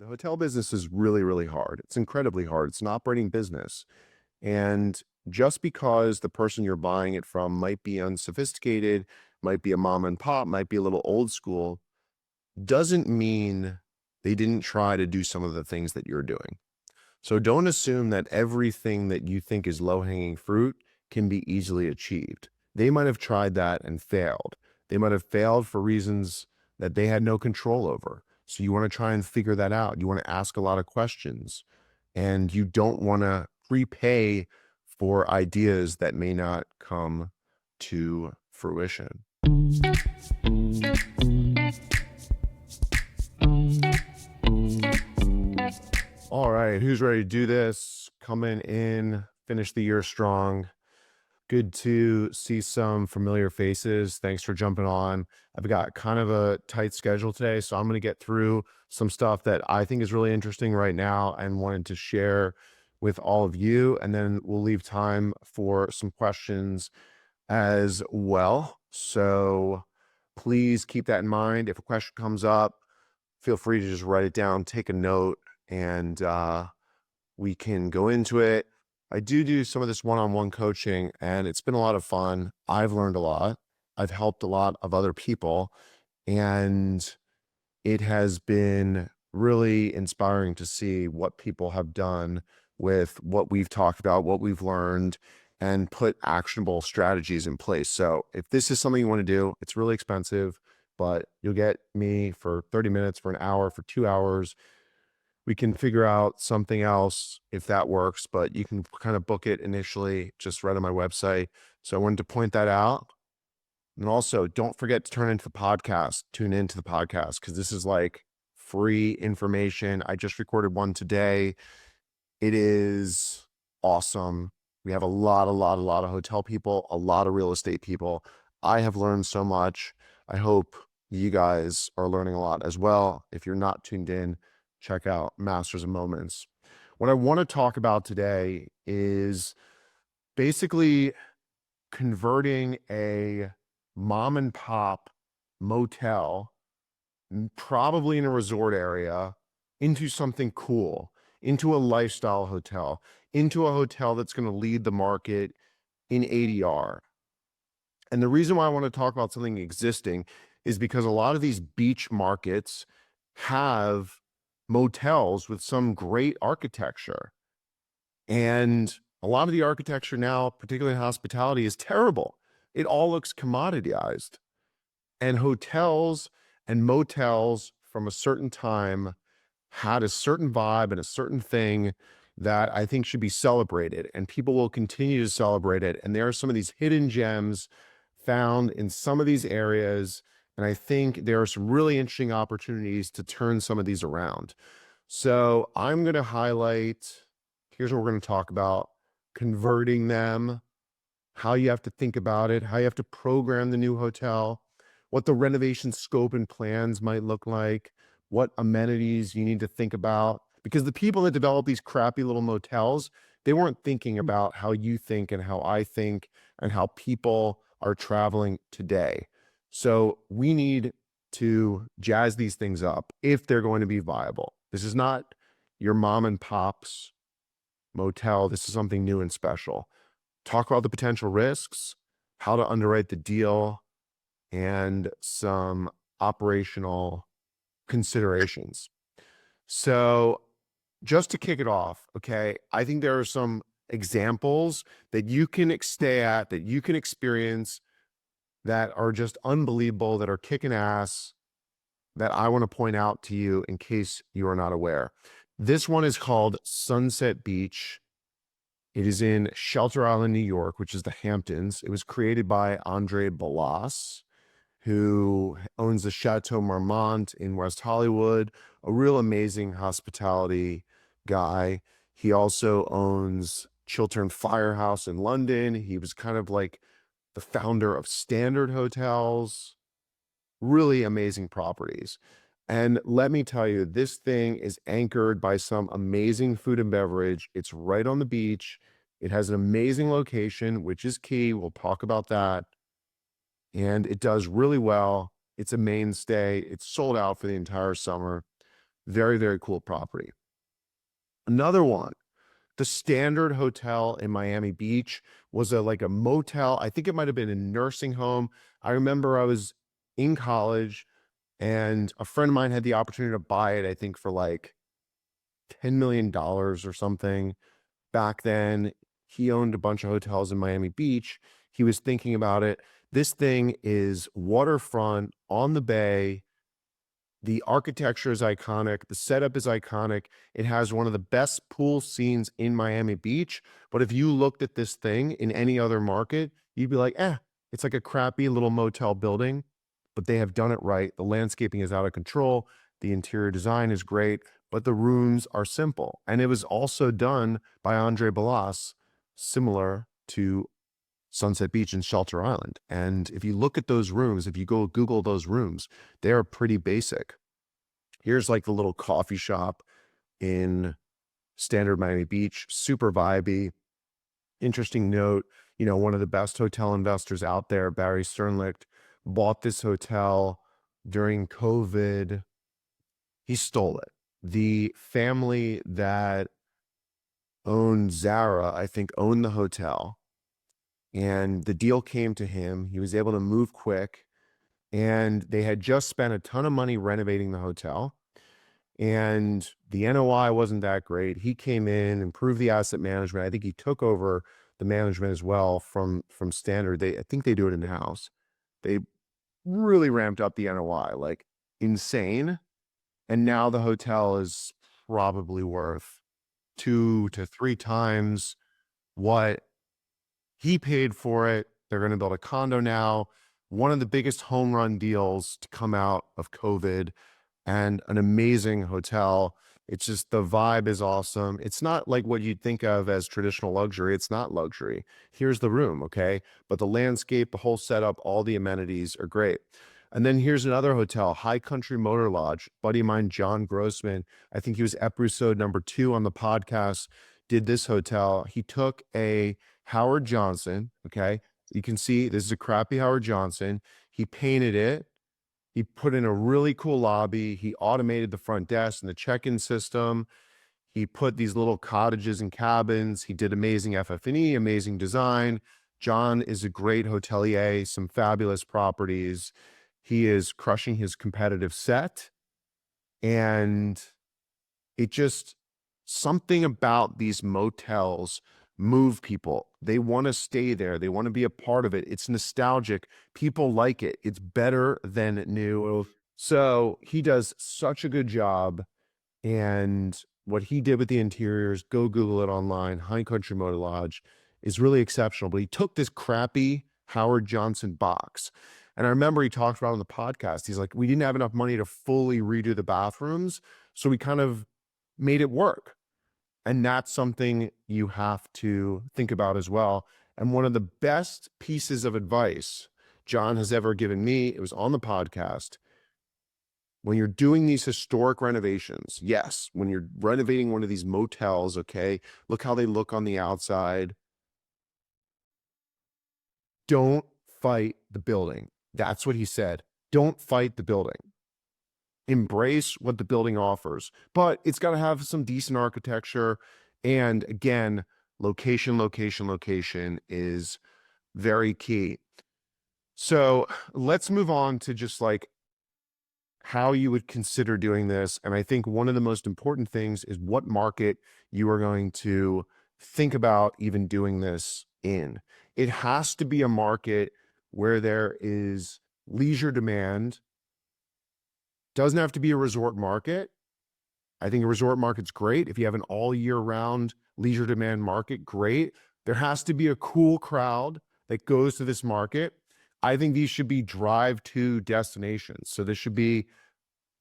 The hotel business is really, really hard. It's incredibly hard. It's an operating business. And just because the person you're buying it from might be unsophisticated, might be a mom and pop, might be a little old school, doesn't mean they didn't try to do some of the things that you're doing. So don't assume that everything that you think is low hanging fruit can be easily achieved. They might have tried that and failed. They might have failed for reasons that they had no control over. So you want to try and figure that out. You want to ask a lot of questions and you don't want to prepay for ideas that may not come to fruition. All right, who's ready to do this? Coming in, finish the year strong. Good to see some familiar faces. Thanks for jumping on. I've got kind of a tight schedule today, so I'm going to get through some stuff that I think is really interesting right now and wanted to share with all of you. And then we'll leave time for some questions as well. So please keep that in mind. If a question comes up, feel free to just write it down, take a note, and we can go into it. I do some of this one-on-one coaching, and it's been a lot of fun. I've learned a lot. I've helped a lot of other people, and it has been really inspiring to see what people have done with what we've talked about, what we've learned, and put actionable strategies in place. So if this is something you want to do, it's really expensive, but you'll get me for 30 minutes, for an hour, for 2 hours. We can figure out something else if that works, but you can kind of book it initially just right on my website. So I wanted to point that out. And also, don't forget to tune into the podcast, because this is like free information. I just recorded one today. It is awesome. We have a lot of hotel people, a lot of real estate people. I have learned so much. I hope you guys are learning a lot as well. If you're not tuned in, check out Masters of Moments. What I want to talk about today is basically converting a mom and pop motel, probably in a resort area, into something cool, into a lifestyle hotel, into a hotel that's going to lead the market in ADR. And the reason why I want to talk about something existing is because a lot of these beach markets have motels with some great architecture. And a lot of the architecture now, particularly in hospitality, is terrible. It all looks commoditized. And hotels and motels from a certain time had a certain vibe and a certain thing that I think should be celebrated, and people will continue to celebrate it. And there are some of these hidden gems found in some of these areas. And I think there are some really interesting opportunities to turn some of these around. So I'm going to highlight, here's what we're going to talk about: converting them, how you have to think about it, how you have to program the new hotel, what the renovation scope and plans might look like, what amenities you need to think about. Because the people that develop these crappy little motels, they weren't thinking about how you think and how I think and how people are traveling today. So we need to jazz these things up if they're going to be viable. This is not your mom and pop's motel. This is something new and special. Talk about the potential risks, how to underwrite the deal, and some operational considerations. So just to kick it off, okay, I think there are some examples that you can stay at, that you can experience, that are just unbelievable, that are kicking ass, that I want to point out to you in case you are not aware. This one is called Sunset Beach. It is in Shelter Island, New York, which is the Hamptons. It was created by Andre Balas, who owns the Chateau Marmont in West Hollywood, a real amazing hospitality guy. He also owns Chiltern Firehouse in London. He was kind of like the founder of Standard Hotels. Really amazing properties. And let me tell you, this thing is anchored by some amazing food and beverage. It's right on the beach. It has an amazing location, which is key. We'll talk about that. And it does really well. It's a mainstay. It's sold out for the entire summer. Very, very cool property. Another one, the Standard Hotel in Miami Beach was like a motel. I think it might have been a nursing home. I remember I was in college and a friend of mine had the opportunity to buy it, I think for like $10 million or something. Back then, he owned a bunch of hotels in Miami Beach. He was thinking about it. This thing is waterfront on the bay. The architecture is iconic. The setup is iconic. It has one of the best pool scenes in Miami Beach. But if you looked at this thing in any other market, you'd be like, it's like a crappy little motel building, but they have done it right. The landscaping is out of control. The interior design is great, but the rooms are simple. And it was also done by Andre Balas, similar to Sunset Beach and Shelter Island. And if you look at those rooms, if you go Google those rooms, they're pretty basic. Here's like the little coffee shop in Standard Miami Beach, super vibey. Interesting note, one of the best hotel investors out there, Barry Sternlicht, bought this hotel during COVID. He stole it. The family that owned Zara, I think, owned the hotel, and the deal came to him. He was able to move quick, and they had just spent a ton of money renovating the hotel, and the NOI wasn't that great. He came in, improved the asset management. I think he took over the management as well from Standard. I think they do it in-house. They really ramped up the NOI, like insane. And now the hotel is probably worth 2 to 3 times what he paid for it. They're going to build a condo now. One of the biggest home run deals to come out of COVID, and an amazing hotel. It's just the vibe is awesome. It's not like what you'd think of as traditional luxury. It's not luxury. Here's the room, okay? But the landscape, the whole setup, all the amenities are great. And then here's another hotel, High Country Motor Lodge. Buddy of mine, John Grossman, I think he was episode number 2 on the podcast, did this hotel. He took a Howard Johnson, okay? You can see this is a crappy Howard Johnson. He painted it. He put in a really cool lobby. He automated the front desk and the check-in system. He put these little cottages and cabins. He did amazing FF&E, amazing design. John is a great hotelier, some fabulous properties. He is crushing his competitive set. And it just, something about these motels move people. They want to stay there. They want to be a part of it. It's nostalgic. People like it. It's better than new. So he does such a good job. And what he did with the interiors, go Google it online, High Country Motor Lodge, is really exceptional. But he took this crappy Howard Johnson box. And I remember he talked about on the podcast, he's like, we didn't have enough money to fully redo the bathrooms. So we kind of made it work. And that's something you have to think about as well. And one of the best pieces of advice John has ever given me, it was on the podcast. When you're doing these historic renovations, yes, when you're renovating one of these motels, okay, look how they look on the outside. Don't fight the building. That's what he said. Don't fight the building. Embrace what the building offers, but it's got to have some decent architecture. And again, location is very key. So let's move on to just like how you would consider doing this. And I think one of the most important things is what market you are going to think about even doing this in. It has to be a market where there is leisure demand. Doesn't have to be a resort market. I think a resort market's great. If you have an all year round leisure demand market, great. There has to be a cool crowd that goes to this market. I think these should be drive to destinations. So this should be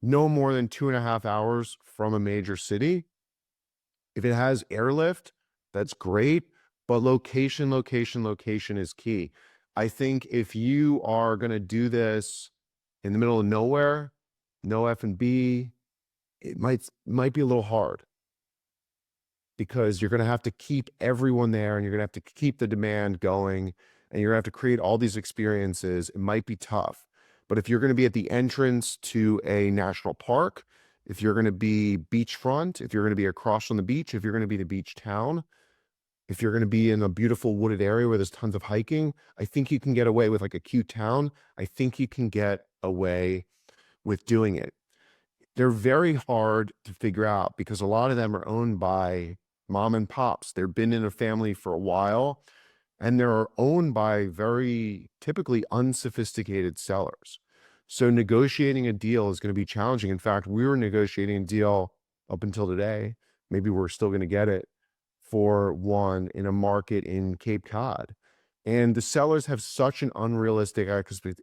no more than 2.5 hours from a major city. If it has airlift, that's great. But location is key. I think if you are going to do this in the middle of nowhere, no F&B, it might be a little hard because you're going to have to keep everyone there and you're going to have to keep the demand going and you're going to have to create all these experiences. It might be tough. But if you're going to be at the entrance to a national park, if you're going to be beachfront, if you're going to be across from the beach, if you're going to be the beach town, if you're going to be in a beautiful wooded area where there's tons of hiking, I think you can get away with like a cute town. I think you can get away with doing it. They're very hard to figure out because a lot of them are owned by mom and pops. They've been in a family for a while and they're owned by very typically unsophisticated sellers. So negotiating a deal is going to be challenging. In fact, we were negotiating a deal up until today. Maybe we're still going to get it for one in a market in Cape Cod. And the sellers have such an unrealistic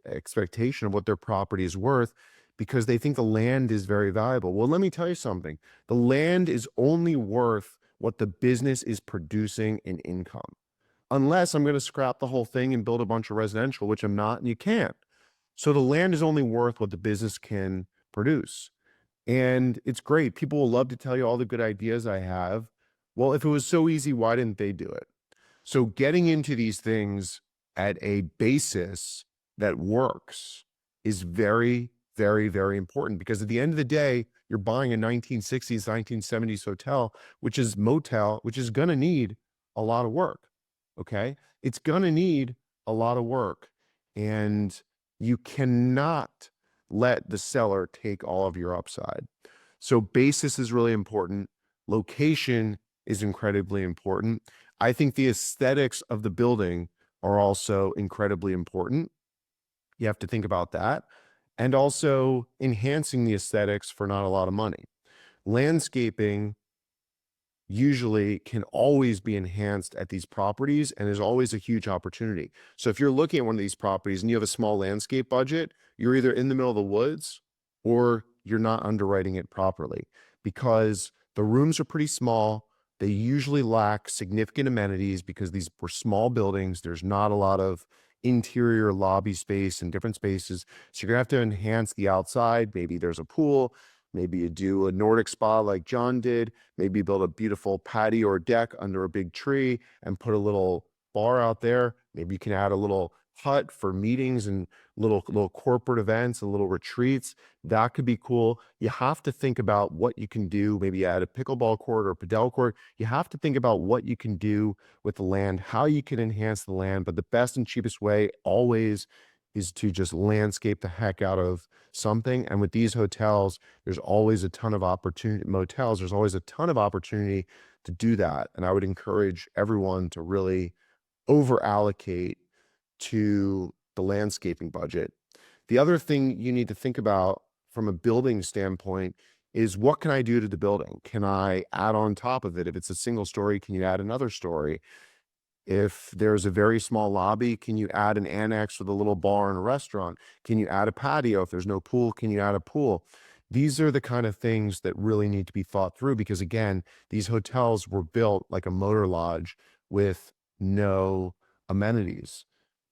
expectation of what their property is worth because they think the land is very valuable. Well, let me tell you something. The land is only worth what the business is producing in income. Unless I'm going to scrap the whole thing and build a bunch of residential, which I'm not, and you can't. So the land is only worth what the business can produce. And it's great. People will love to tell you all the good ideas I have. Well, if it was so easy, why didn't they do it? So getting into these things at a basis that works is very, very, very important because at the end of the day, you're buying a 1960s, 1970s hotel, which is motel, which is going to need a lot of work. Okay. It's going to need a lot of work. And you cannot let the seller take all of your upside. So basis is really important. Location is incredibly important. I think the aesthetics of the building are also incredibly important. You have to think about that. And also enhancing the aesthetics for not a lot of money. Landscaping usually can always be enhanced at these properties and there's always a huge opportunity. So if you're looking at one of these properties and you have a small landscape budget, you're either in the middle of the woods or you're not underwriting it properly because the rooms are pretty small. They usually lack significant amenities because these were small buildings. There's not a lot of interior lobby space and different spaces. So you're gonna have to enhance the outside. Maybe there's a pool. Maybe you do a Nordic spa like John did. Maybe build a beautiful patio or deck under a big tree and put a little bar out there. Maybe you can add a little hut for meetings and little corporate events and little retreats. That could be cool. You have to think about what you can do. Maybe add a pickleball court or a padel court. You have to think about what you can do with the land, how you can enhance the land. But the best and cheapest way always is to just landscape the heck out of something. And with these hotels, there's always a ton of opportunity. Motels, there's always a ton of opportunity to do that. And I would encourage everyone to really over allocate to the landscaping budget. The other thing you need to think about from a building standpoint is what can I do to the building? Can I add on top of it? If it's a single story, can you add another story? If there's a very small lobby, can you add an annex with a little bar and a restaurant? Can you add a patio? If there's no pool, can you add a pool? These are the kind of things that really need to be thought through because again, these hotels were built like a motor lodge with no amenities.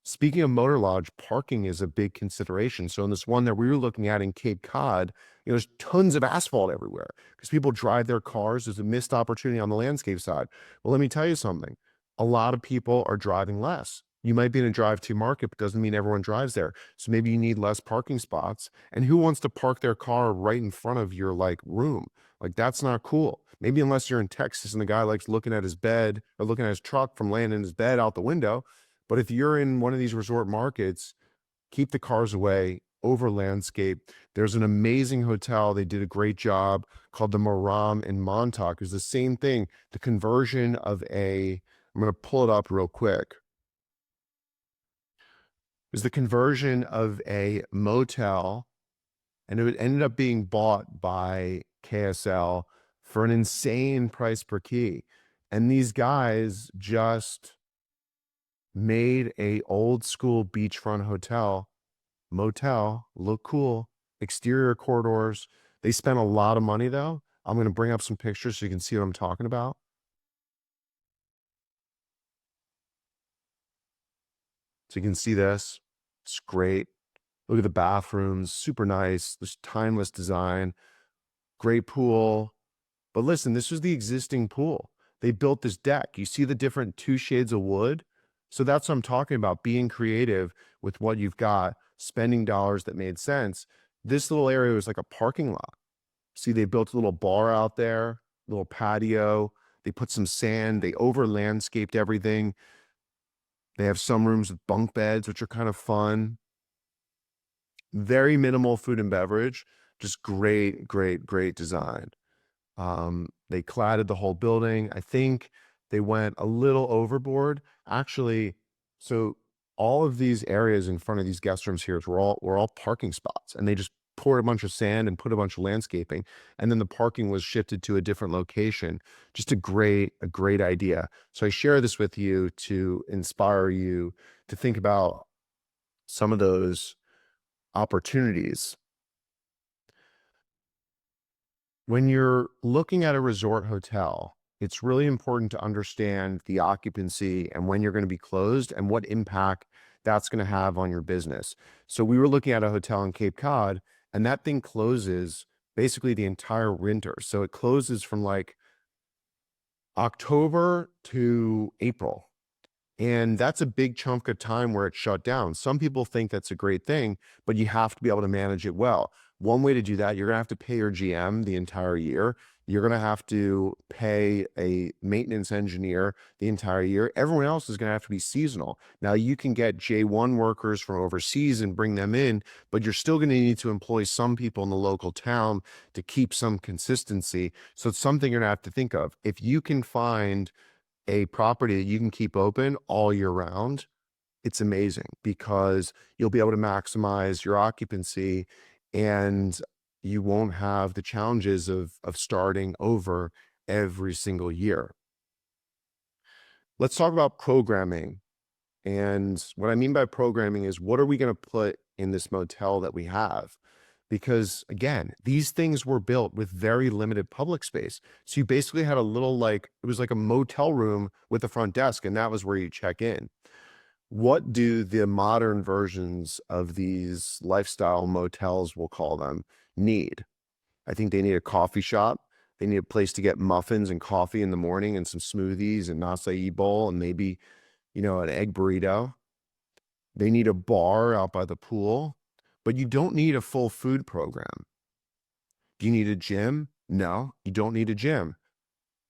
Speaking of motor lodge, parking is a big consideration. So in this one that we were looking at in Cape Cod, there's tons of asphalt everywhere because people drive their cars. There's a missed opportunity on the landscape side. Well, let me tell you something. A lot of people are driving less. You might be in a drive-to market, but doesn't mean everyone drives there. So maybe you need less parking spots. And who wants to park their car right in front of your like room? Like that's not cool. Maybe unless you're in Texas and the guy likes looking at his bed or looking at his truck from laying in his bed out the window. But if you're in one of these resort markets, keep the cars away, over landscape. There's an amazing hotel. They did a great job called the Moram in Montauk. It's the same thing. The conversion of I'm going to pull it up real quick. It was the conversion of a motel, and it ended up being bought by KSL for an insane price per key. And these guys just made a old school beachfront motel look cool, exterior corridors. They spent a lot of money though. I'm going to bring up some pictures so you can see what I'm talking about. So you can see this. It's great. Look at the bathrooms, super nice. This timeless design, great pool. But listen, this was the existing pool. They built this deck. You see the different two shades of wood? So that's what I'm talking about, being creative with what you've got, spending dollars that made sense. This little area was like a parking lot. See, they built a little bar out there, little patio. They put some sand. They over landscaped everything. They have some rooms with bunk beds, which are kind of fun. Very minimal food and beverage, just great, great, great design. They cladded the whole building. I think they went a little overboard. Actually, so all of these areas in front of these guest rooms here were all parking spots, and they just poured a bunch of sand and put a bunch of landscaping, and then the parking was shifted to a different location. Just a great idea. So I share this with you to inspire you to think about some of those opportunities. When you're looking at a resort hotel, it's really important to understand the occupancy and when you're going to be closed and what impact that's going to have on your business. So we were looking at a hotel in Cape Cod, and that thing closes basically the entire winter. So it closes from like October to April. And that's a big chunk of time where it's shut down. Some people think that's a great thing, but you have to be able to manage it well. One way to do that, you're going to have to pay your GM the entire year. You're going to have to pay a maintenance engineer the entire year. Everyone else is going to have to be seasonal. Now, you can get J1 workers from overseas and bring them in, but you're still going to need to employ some people in the local town to keep some consistency. So it's something you're going to have to think of. If you can find a property that you can keep open all year round, it's amazing because you'll be able to maximize your occupancy and you won't have the challenges of starting over every single year. Let's talk about programming. And what I mean by programming is, what are we going to put in this motel that we have? Because again, these things were built with very limited public space. So you basically had a little, like, it was like a motel room with a front desk, and that was where you check in. What do the modern versions of these lifestyle motels, we'll call them, need? I think they need a coffee shop. They need a place to get muffins and coffee in the morning and some smoothies and acai bowl and maybe, an egg burrito. They need a bar out by the pool, but you don't need a full food program. Do you need a gym? No, you don't need a gym.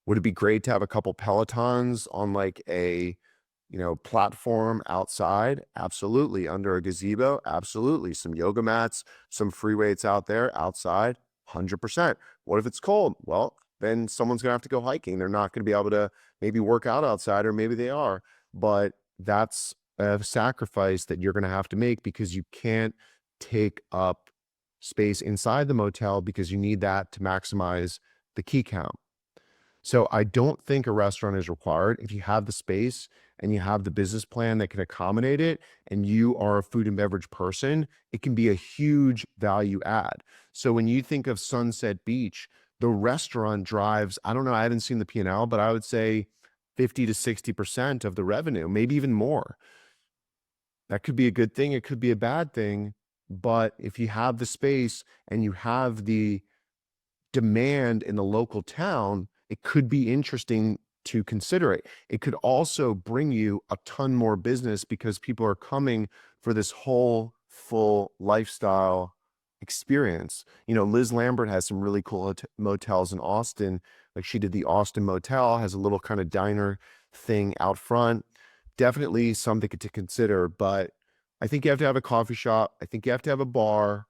Would it be great to have a couple Pelotons on like a, platform outside? Absolutely. Under a gazebo? Absolutely. Some yoga mats, some free weights out there outside? 100%. What if it's cold? Well, then someone's going to have to go hiking. They're not going to be able to maybe work out outside, or maybe they are, but that's a sacrifice that you're going to have to make because you can't take up space inside the motel because you need that to maximize the key count. So I don't think a restaurant is required. If you have the space and you have the business plan that can accommodate it, and you are a food and beverage person, it can be a huge value add. So when you think of Sunset Beach, the restaurant drives, I don't know, I haven't seen the P&L, but I would say 50 to 60% of the revenue, maybe even more. That could be a good thing. It could be a bad thing. But if you have the space and you have the demand in the local town, it could be interesting to consider it. It could also bring you a ton more business because people are coming for this whole full lifestyle experience. Liz Lambert has some really cool motels in Austin. Like, she did the Austin Motel, has a little kind of diner thing out front. Definitely something to consider, but I think you have to have a coffee shop. I think you have to have a bar.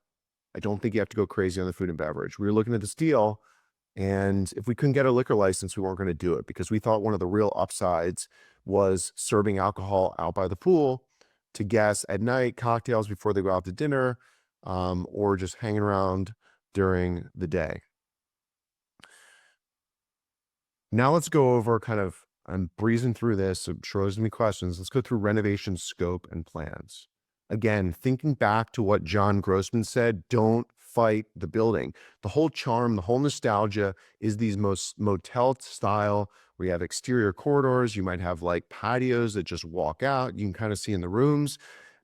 I don't think you have to go crazy on the food and beverage. We were looking at this deal, and if we couldn't get a liquor license, we weren't going to do it because we thought one of the real upsides was serving alcohol out by the pool to guests at night, cocktails before they go out to dinner, or just hanging around during the day. Now let's go over I'm breezing through this, so I'm sure there's gonna be questions. Let's go through renovation scope and plans. Again, thinking back to what John Grossman said, don't fight the building. The whole charm, the whole nostalgia is these most motel style where you have exterior corridors. You might have like patios that just walk out. You can kind of see in the rooms.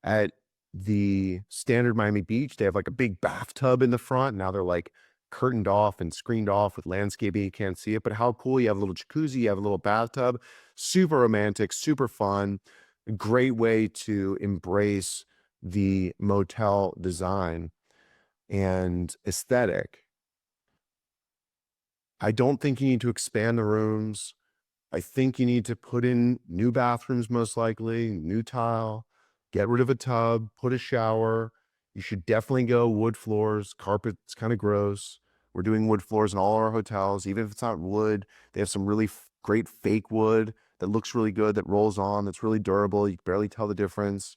At the standard Miami Beach, they have like a big bathtub in the front. Now they're like curtained off and screened off with landscaping. You can't see it, but how cool. You have a little jacuzzi, you have a little bathtub, super romantic, super fun, great way to embrace the motel design and aesthetic. I don't think you need to expand the rooms. I think you need to put in new bathrooms, most likely, new tile, get rid of a tub, put a shower. You should definitely go wood floors. Carpet's kind of gross. We're doing wood floors in all our hotels, even if it's not wood. They have some really great fake wood that looks really good, that rolls on, that's really durable. You can barely tell the difference.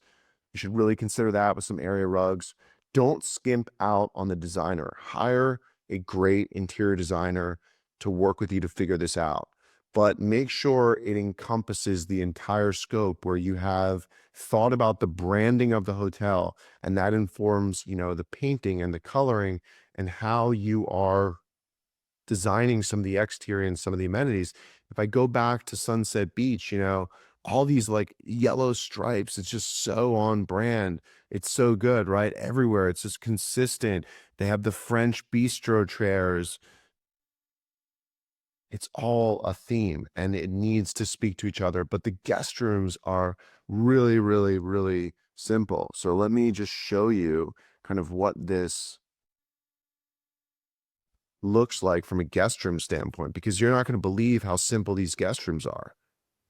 You should really consider that with some area rugs. Don't skimp out on the designer. Hire a great interior designer to work with you to figure this out. But make sure it encompasses the entire scope where you have thought about the branding of the hotel, and that informs, the painting and the coloring and how you are designing some of the exterior and some of the amenities. If I go back to Sunset Beach, all these like yellow stripes, it's just so on brand. It's so good, right? Everywhere. It's just consistent. They have the French bistro chairs. It's all a theme and it needs to speak to each other. But the guest rooms are really, really, really simple. So let me just show you kind of what this looks like from a guest room standpoint, because you're not going to believe how simple these guest rooms are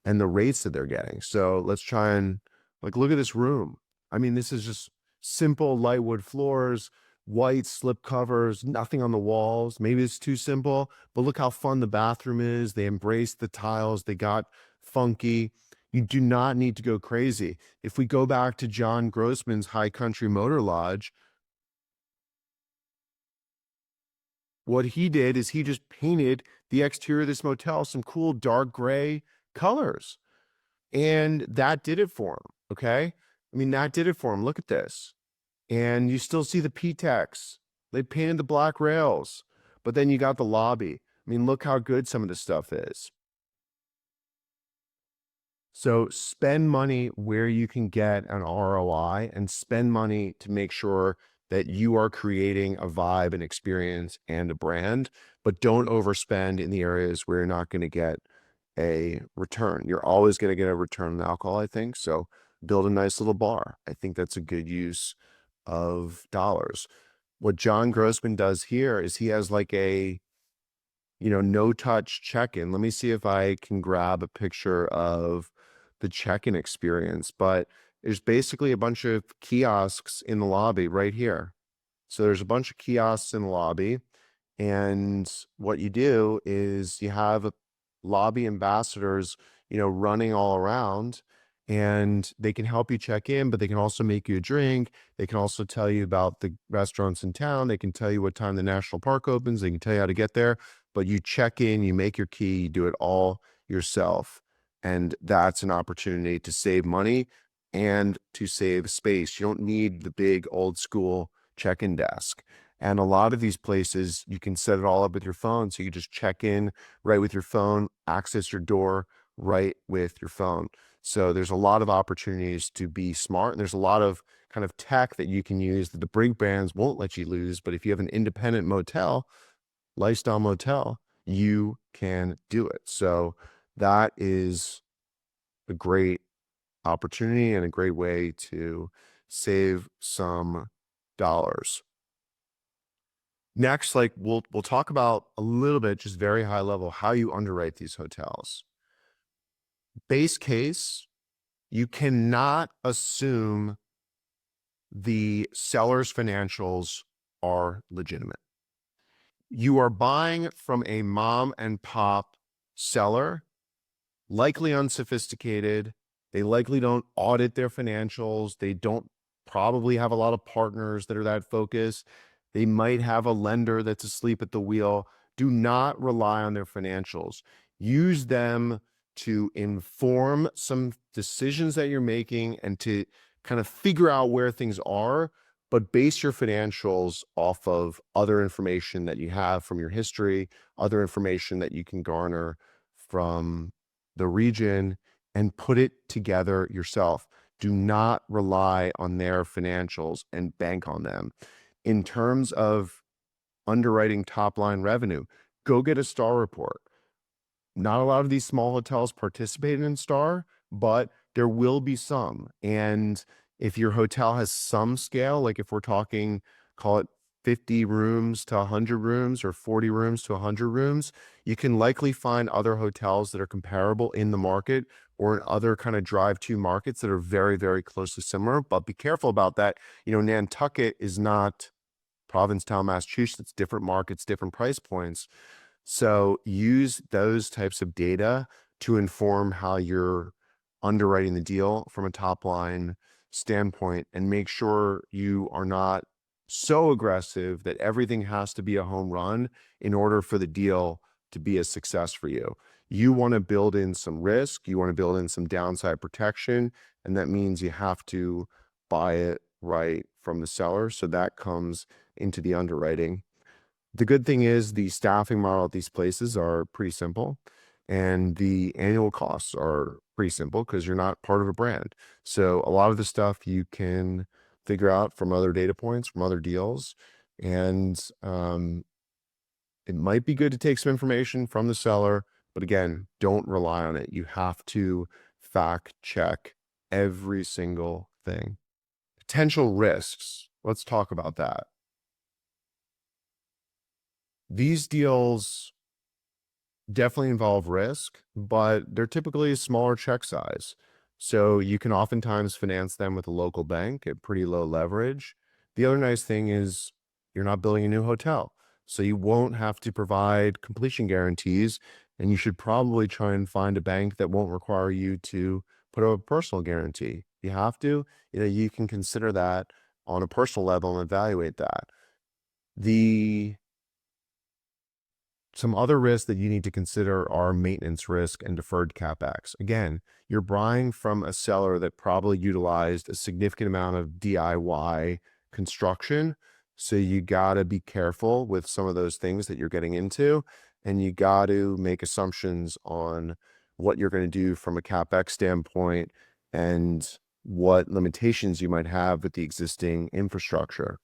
and the rates that they're getting. So let's try and like look at this room. I mean, this is just simple light wood floors, white slip covers, nothing on the walls. Maybe it's too simple, but look how fun the bathroom is. They embraced the tiles, they got funky. You do not need to go crazy. If we go back to John Grossman's High Country Motor Lodge, what he did is he just painted the exterior of this motel some cool dark gray colors. And that did it for him. Okay. I mean, that did it for him. Look at this. And you still see the P-Tex. They painted the black rails, but then you got the lobby. I mean, look how good some of this stuff is. So spend money where you can get an ROI, and spend money to make sure that you are creating a vibe, an experience, and a brand, but don't overspend in the areas where you're not going to get a return. You're always going to get a return on alcohol, I think. So build a nice little bar. I think that's a good use of dollars. What John Grossman does here is he has like a, no touch check-in. Let me see if I can grab a picture of the check-in experience, but there's basically a bunch of kiosks in the lobby right here. So there's a bunch of kiosks in the lobby. And what you do is you have lobby ambassadors, running all around, and they can help you check in, but they can also make you a drink. They can also tell you about the restaurants in town. They can tell you what time the national park opens. They can tell you how to get there, but you check in, you make your key, you do it all yourself. And that's an opportunity to save money and to save space. You don't need the big old school check-in desk. And a lot of these places, you can set it all up with your phone. So you just check in right with your phone, access your door right with your phone. So there's a lot of opportunities to be smart. And there's a lot of kind of tech that you can use that the big brands won't let you lose. But if you have an independent motel, lifestyle motel, you can do it. So that is a great opportunity and a great way to save some dollars. Next, like we'll talk about a little bit, just very high level, how you underwrite these hotels. Base case, you cannot assume the seller's financials are legitimate. You are buying from a mom and pop seller, likely unsophisticated. They likely don't audit their financials. They don't probably have a lot of partners that are that focused. They might have a lender that's asleep at the wheel. Do not rely on their financials. Use them to inform some decisions that you're making and to kind of figure out where things are, but base your financials off of other information that you have from your history, other information that you can garner from the region, and put it together yourself. Do not rely on their financials and bank on them. In terms of underwriting top line revenue, go get a STAR report. Not a lot of these small hotels participate in STAR, but there will be some. And if your hotel has some scale, like if we're talking, call it 50 rooms to 100 rooms or 40 rooms to 100 rooms, you can likely find other hotels that are comparable in the market or in other kind of drive-to markets that are very, very closely similar. But be careful about that. Nantucket is not Provincetown, Massachusetts, different markets, different price points. So use those types of data to inform how you're underwriting the deal from a top line standpoint, and make sure you are not so aggressive that everything has to be a home run in order for the deal to be a success for you. You want to build in some risk, you want to build in some downside protection, and that means you have to buy it right from the seller. So that comes into the underwriting. The good thing is the staffing model at these places are pretty simple, and the annual costs are pretty simple because you're not part of a brand. So a lot of the stuff you can figure out from other data points, from other deals. And it might be good to take some information from the seller, but again, don't rely on it. You have to fact check every single thing. Potential risks. Let's talk about that. These deals definitely involve risk, but they're typically a smaller check size. So you can oftentimes finance them with a local bank at pretty low leverage. The other nice thing is you're not building a new hotel. So you won't have to provide completion guarantees. And you should probably try and find a bank that won't require you to put a personal guarantee. You have to, you can consider that on a personal level and evaluate that. The Some other risks that you need to consider are maintenance risk and deferred CapEx. Again, you're buying from a seller that probably utilized a significant amount of DIY construction. So you got to be careful with some of those things that you're getting into, and you got to make assumptions on what you're going to do from a CapEx standpoint and what limitations you might have with the existing infrastructure.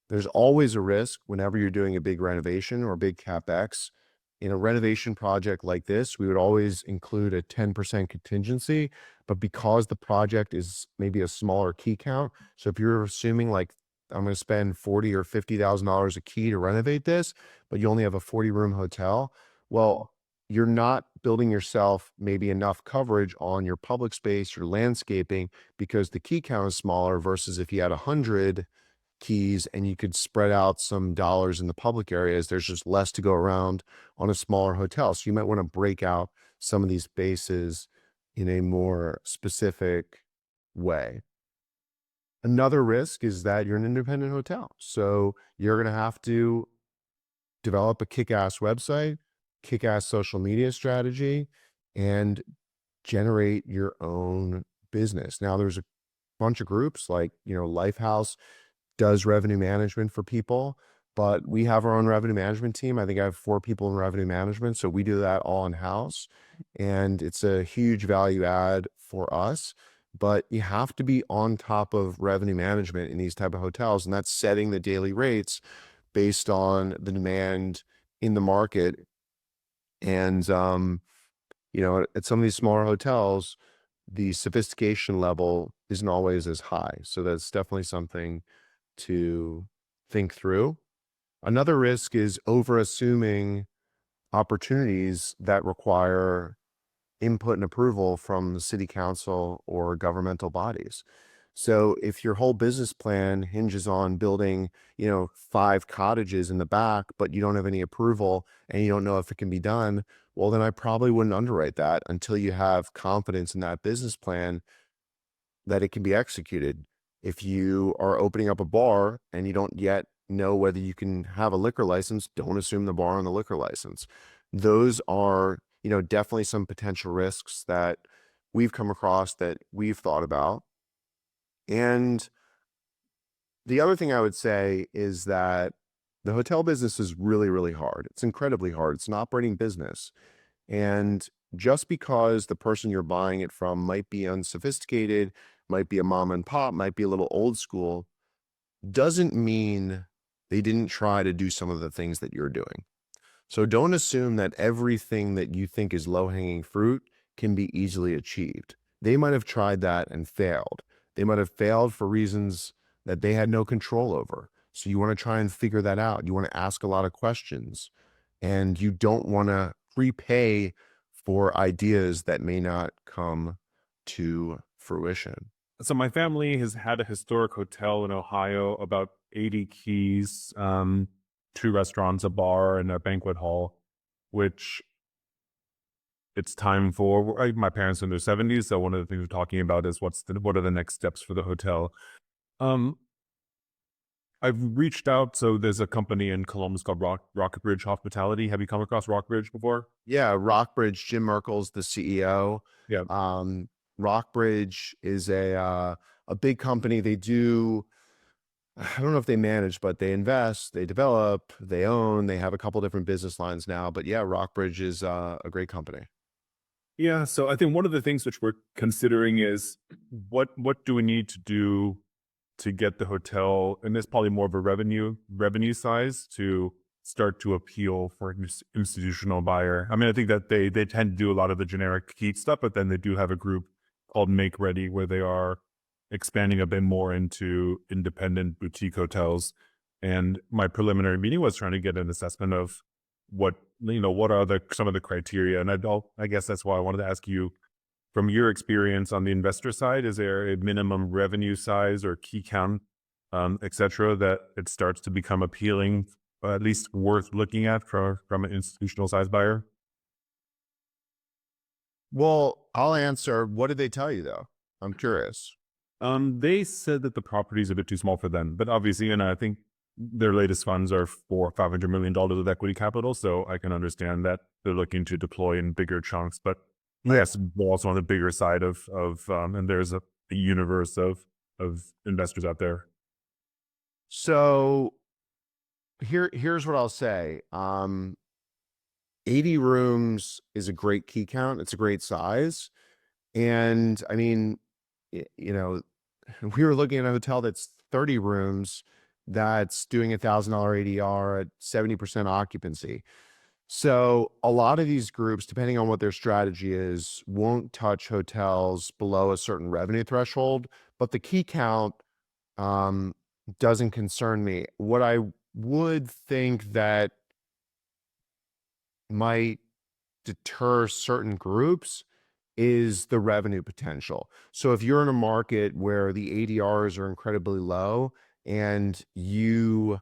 There's always a risk whenever you're doing a big renovation or a big CapEx. In a renovation project like this, we would always include a 10% contingency, but because the project is maybe a smaller key count, so if you're assuming like I'm going to spend $40,000 or $50,000 a key to renovate this, but you only have a 40-room hotel, well, you're not building yourself maybe enough coverage on your public space, your landscaping, because the key count is smaller versus if you had 100 keys and you could spread out some dollars in the public areas, there's just less to go around on a smaller hotel. So you might want to break out some of these bases in a more specific way. Another risk is that you're an independent hotel. So you're going to have to develop a kick-ass website, kick-ass social media strategy, and generate your own business. Now, there's a bunch of groups like, Lifehouse does revenue management for people, but we have our own revenue management team. I think I have 4 people in revenue management. So we do that all in house, and it's a huge value add for us. But you have to be on top of revenue management in these type of hotels, and that's setting the daily rates based on the demand in the market. And at some of these smaller hotels, the sophistication level isn't always as high. So that's definitely something to think through. Another risk is over assuming opportunities that require input and approval from the city council or governmental bodies. So if your whole business plan hinges on building, 5 cottages in the back, but you don't have any approval and you don't know if it can be done, well, then I probably wouldn't underwrite that until you have confidence in that business plan that it can be executed. If you are opening up a bar and you don't yet know whether you can have a liquor license, don't assume the bar on the liquor license. Those are, definitely some potential risks that we've come across that we've thought about. And the other thing I would say is that the hotel business is really, really hard. It's incredibly hard. It's an operating business. And just because the person you're buying it from might be unsophisticated, might be a mom and pop, might be a little old school, doesn't mean they didn't try to do some of the things that you're doing. So don't assume that everything that you think is low-hanging fruit can be easily achieved. They might have tried that and failed. They might have failed for reasons that they had no control over. So you want to try and figure that out. You want to ask a lot of questions, and you don't want to prepay for ideas that may not come to fruition. So my family has had a historic hotel in Ohio, about 80 keys, two restaurants, a bar, and a banquet hall, which it's time for. My parents are in their 70s, so one of the things we're talking about is what are the next steps for the hotel. Um, I've reached out. So there's a company in Columbus called Rockbridge Hospitality. Have you come across Rockbridge before? Yeah, Rockbridge, Jim Merkel's the CEO. Yeah. Um, Rockbridge is a big company. They do, I don't know if they manage, but they invest, they develop, they own, they have a couple different business lines now. But yeah, Rockbridge is a great company. Yeah. So I think one of the things which we're considering is what do we need to do to get the hotel, and there's probably more of a revenue size to start to appeal for an institutional buyer. I mean, I think that they tend to do a lot of the generic key stuff, but then they do have a group called Make Ready where they are expanding a bit more into independent boutique hotels. And my preliminary meeting was trying to get an assessment of what are the some of the criteria. And I guess that's why I wanted to ask you, from your experience on the investor side, is there a minimum revenue size or key count, et cetera, that it starts to become appealing, at least worth looking at from an institutional size buyer? Well, I'll answer. What did they tell you though? I'm curious. They said that the property is a bit too small for them, but obviously, and I think their latest funds are for $500 million of equity capital, so I can understand that they're looking to deploy in bigger chunks. But yes, we're also on the bigger side and there's a universe of investors out there. So here's what I'll say. 80 rooms is a great key count. It's a great size. And I mean, you know, we were looking at a hotel that's 30 rooms that's doing $1,000 ADR at 70% occupancy. So a lot of these groups, depending on what their strategy is, won't touch hotels below a certain revenue threshold, but the key count um, doesn't concern me. What I would think that might deter certain groups is the revenue potential. So if you're in a market where the ADRs are incredibly low and you,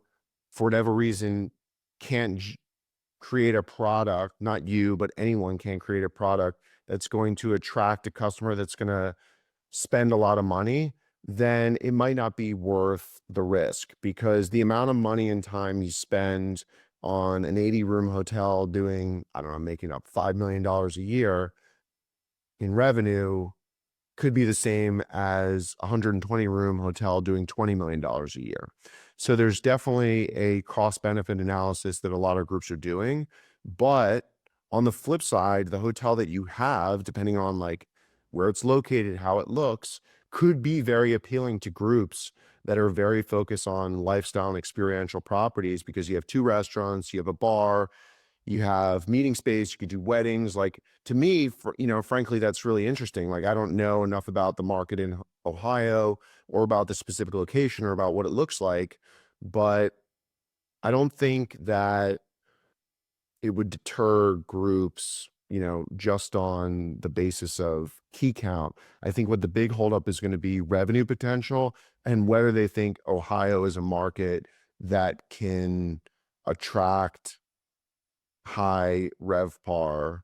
for whatever reason, can't create a product, not you, but anyone can create a product that's going to attract a customer that's going to spend a lot of money, then it might not be worth the risk, because the amount of money and time you spend on an 80-room hotel doing, I don't know, making up $5 million a year in revenue could be the same as a 120-room hotel doing $20 million a year. So there's definitely a cost benefit analysis that a lot of groups are doing. But on the flip side, the hotel that you have, depending on like where it's located, how it looks, could be very appealing to groups that are very focused on lifestyle and experiential properties, because you have two restaurants, you have a bar, you have meeting space, you could do weddings. Like, to me, frankly, that's really interesting. Like, I don't know enough about the market in Ohio or about the specific location or about what it looks like, but I don't think that it would deter groups, just on the basis of key count. I think what the big holdup is going to be revenue potential, and whether they think Ohio is a market that can attract high RevPAR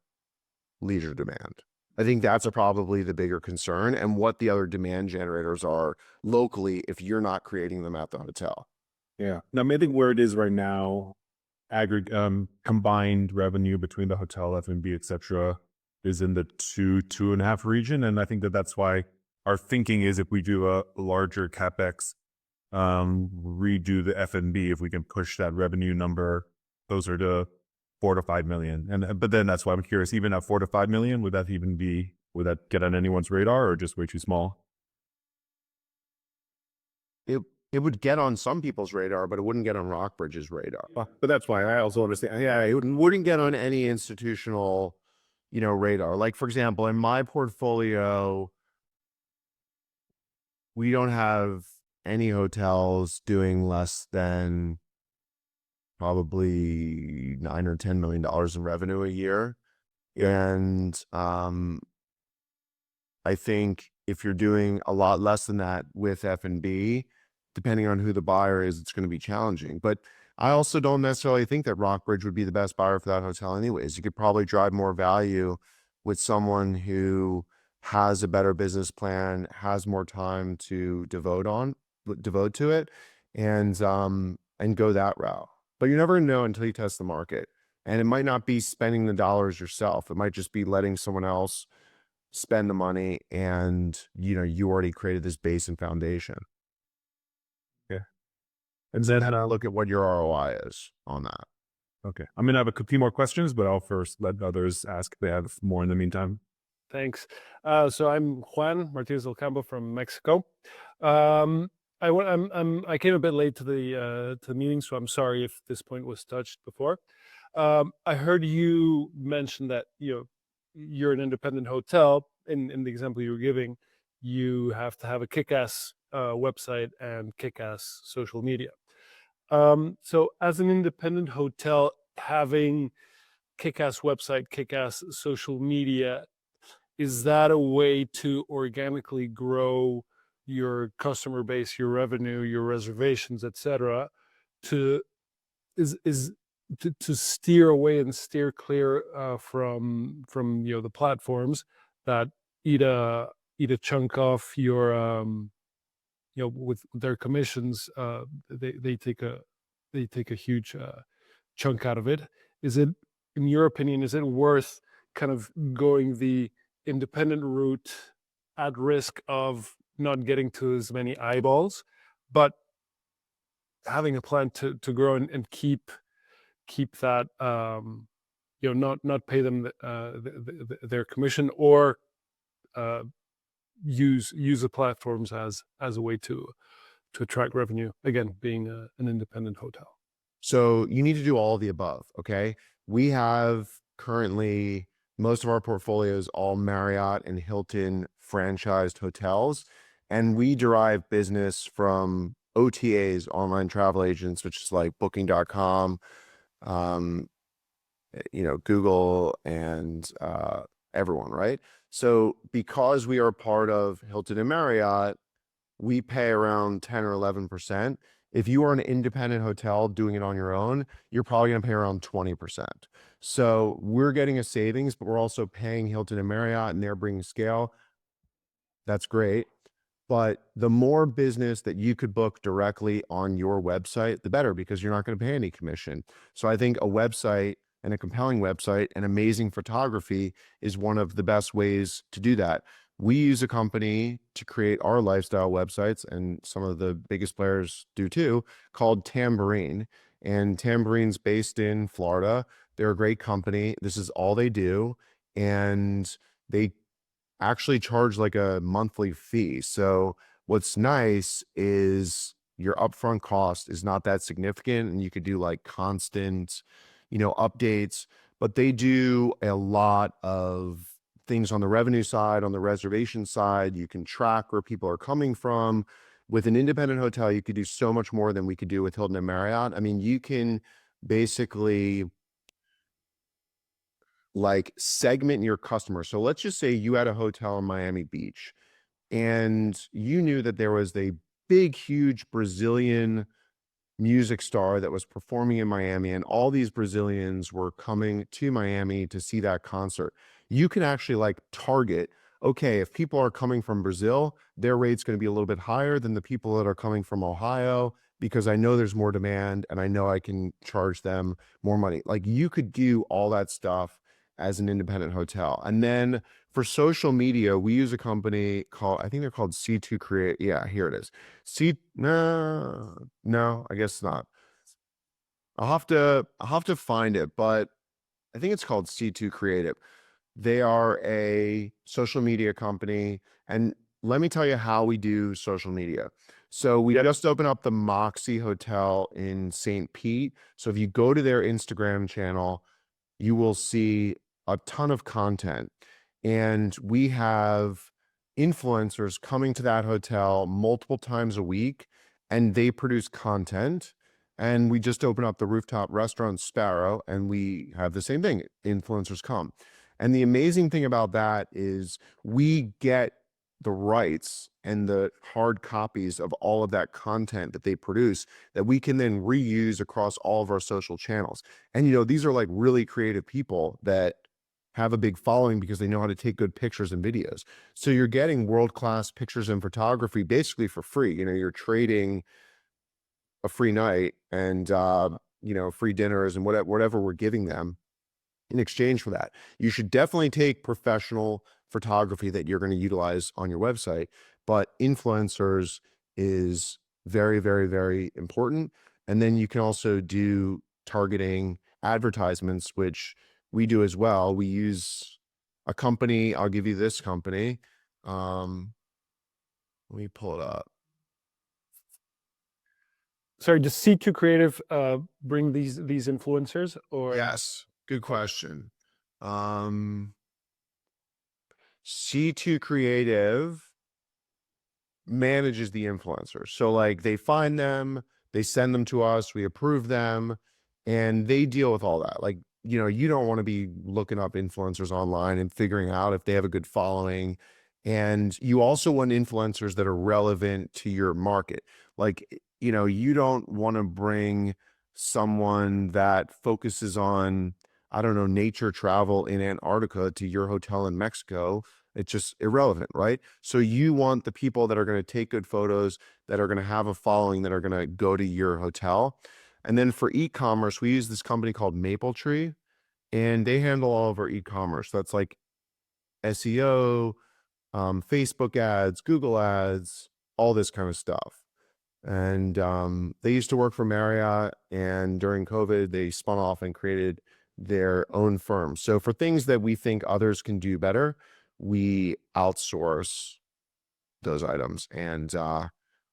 leisure demand. I think that's probably the bigger concern, and what the other demand generators are locally if you're not creating them at the hotel. Yeah. Now, I think where it is right now, combined revenue between the hotel, F&B, et cetera, is in the 2.5 region. And I think that that's why our thinking is, if we do a larger CapEx, redo the F&B, if we can push that revenue number closer to 4 to 5 million. But then that's why I'm curious, even at 4 to 5 million, would that get on anyone's radar, or just way too small? It it would get on some people's radar, but it wouldn't get on Rockbridge's radar. But that's why I also understand. Yeah, it wouldn't get on any institutional, radar. Like, for example, in my portfolio, we don't have any hotels doing less than probably 9 or $10 million in revenue a year. And I think if you're doing a lot less than that with F&B, depending on who the buyer is, it's going to be challenging. But I also don't necessarily think that Rockbridge would be the best buyer for that hotel anyways. You could probably drive more value with someone who has a better business plan, has more time to devote to it, and go that route. But you never know until you test the market. And it might not be spending the dollars yourself. It might just be letting someone else spend the money, and you already created this base and foundation. Yeah. And So then, then look at what your ROI is on that. okay, I'm gonna have a few more questions, but I'll first let others ask if they have more in the meantime. Thanks. So I'm Juan Martinez del Campo from Mexico. Um, I came a bit late to the meeting, so I'm sorry if this point was touched before. I heard you mention that you're an independent hotel. In the example you were giving, you have to have a kick-ass website and kick-ass social media. So as an independent hotel, having kick-ass website, kick-ass social media, is that a way to organically grow your customer base, your revenue, your reservations, etc., to is to steer away and steer clear from the platforms that eat a chunk off your with their commissions. They take a huge chunk out of it. Is it, in your opinion, is it worth kind of going the independent route at risk of not getting to as many eyeballs, but having a plan to grow and keep that not pay them their commission, or uh, use the platforms as a way to attract revenue, again being an independent hotel? So you need to do all of the above. Okay. We have currently most of our portfolios all Marriott and Hilton franchised hotels, and we derive business from OTAs, online travel agents, which is like booking.com, um, Google, and everyone, right? So because we are part of Hilton and Marriott, we pay around 10 or 11%. If you are an independent hotel doing it on your own, you're probably going to pay around 20%. So we're getting a savings, but we're also paying Hilton and Marriott, and they're bringing scale. That's great. But the more business that you could book directly on your website, the better, because you're not going to pay any commission. So I think a website, and a compelling website and amazing photography, is one of the best ways to do that. We use a company to create our lifestyle websites, and some of the biggest players do too, called Tambourine. And Tambourine's based in Florida. They're a great company. This is all they do. And they actually charge like a monthly fee. So what's nice is your upfront cost is not that significant, and you could do like constant, updates. But they do a lot of things on the revenue side, on the reservation side. You can track where people are coming from. With an independent hotel, you could do so much more than we could do with Hilton and Marriott. I mean, you can basically like segment your customer. So let's just say you had a hotel in Miami Beach, and you knew that there was a big, huge Brazilian music star that was performing in Miami, and all these Brazilians were coming to Miami to see that concert. You can actually like target, okay, if people are coming from Brazil, their rate's going to be a little bit higher than the people that are coming from Ohio, because I know there's more demand and I know I can charge them more money. Like, you could do all that stuff as an independent hotel. And then for social media, we use a company called, I think they're called C2 Create. Yeah, here it is. No, I guess not. I'll have to find it, but I think it's called C2 Creative. They are a social media company, and let me tell you how we do social media. So we just opened up the Moxie Hotel in St. Pete. So if you go to their Instagram channel, you will see a ton of content. And we have influencers coming to that hotel multiple times a week and they produce content. And we just opened up the rooftop restaurant Sparrow, and we have the same thing. Influencers come. And the amazing thing about that is we get the rights and the hard copies of all of that content that they produce that we can then reuse across all of our social channels. And, these are like really creative people that have a big following because they know how to take good pictures and videos. So you're getting world-class pictures and photography basically for free. You're trading a free night and, free dinners and whatever we're giving them in exchange for that. You should definitely take professional photography that you're going to utilize on your website, but influencers is very, very, very important. And then you can also do targeting advertisements, which we do as well. We use a company. I'll give you this company. Let me pull it up. Sorry, does C2 Creative bring these influencers, or? Yes, good question. C2 Creative manages the influencers. So like they find them, they send them to us, we approve them, and they deal with all that. Like, you don't want to be looking up influencers online and figuring out if they have a good following. And you also want influencers that are relevant to your market. Like, you don't want to bring someone that focuses on, I don't know, nature travel in Antarctica to your hotel in Mexico. It's just irrelevant, right? So you want the people that are going to take good photos, that are going to have a following, that are going to go to your hotel. And then for e-commerce, we use this company called Mapletree, and they handle all of our e-commerce. That's like SEO, Facebook ads, Google ads, all this kind of stuff. And they used to work for Marriott, and during COVID, they spun off and created their own firm. So for things that we think others can do better, we outsource those items, and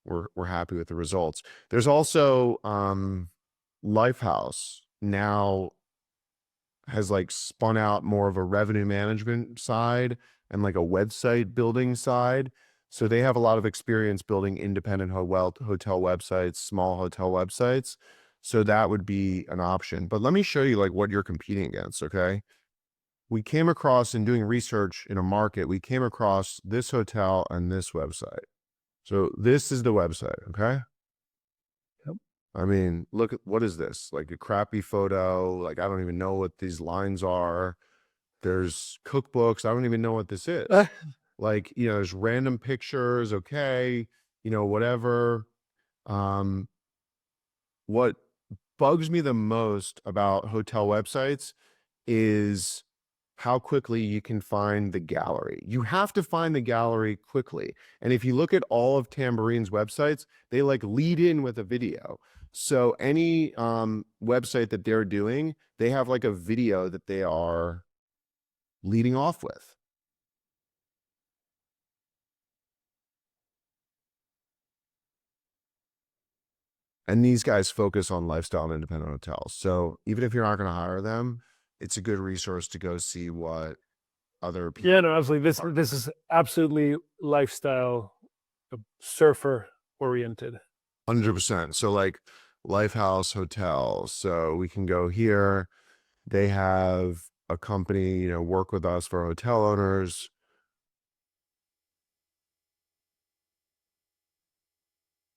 we're happy with the results. There's also Lifehouse now has like spun out more of a revenue management side and like a website building side. So they have a lot of experience building independent hotel websites, small hotel websites. So that would be an option. But let me show you like what you're competing against, okay? We came across, in doing research in a market, we came across this hotel and this website. So this is the website, okay? Yep. I mean, look at, what is this? Like a crappy photo. Like, I don't even know what these lines are. There's cookbooks. I don't even know what this is. Like, there's random pictures. Okay. Whatever. What bugs me the most about hotel websites is how quickly you can find the gallery. You have to find the gallery quickly. And if you look at all of Tamburine's websites, they like lead in with a video. So any website that they're doing, they have like a video that they are leading off with. And these guys focus on lifestyle and independent hotels. So even if you're not going to hire them, it's a good resource to go see what other people. Yeah, no, absolutely. This is absolutely lifestyle, surfer oriented. 100%. So like Lifehouse Hotel. So we can go here. They have a company, work with us for hotel owners.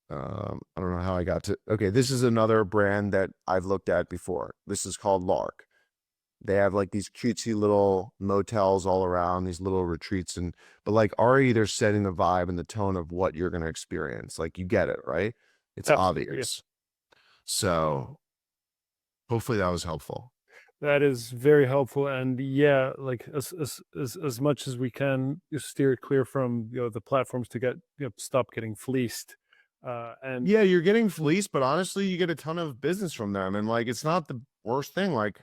I don't know how I got to, okay, this is another brand that I've looked at before. This is called Lark. They have like these cutesy little motels all around, these little retreats, but like already they're setting the vibe and the tone of what you're going to experience. Like, you get it, right? It's Absolutely, obvious. So hopefully that was helpful. that is very helpful. And yeah, like as much as we can, steer it clear from the platforms to get stop getting fleeced. And Yeah, you're getting fleeced, but honestly, you get a ton of business from them, and like it's not the worst thing. Like,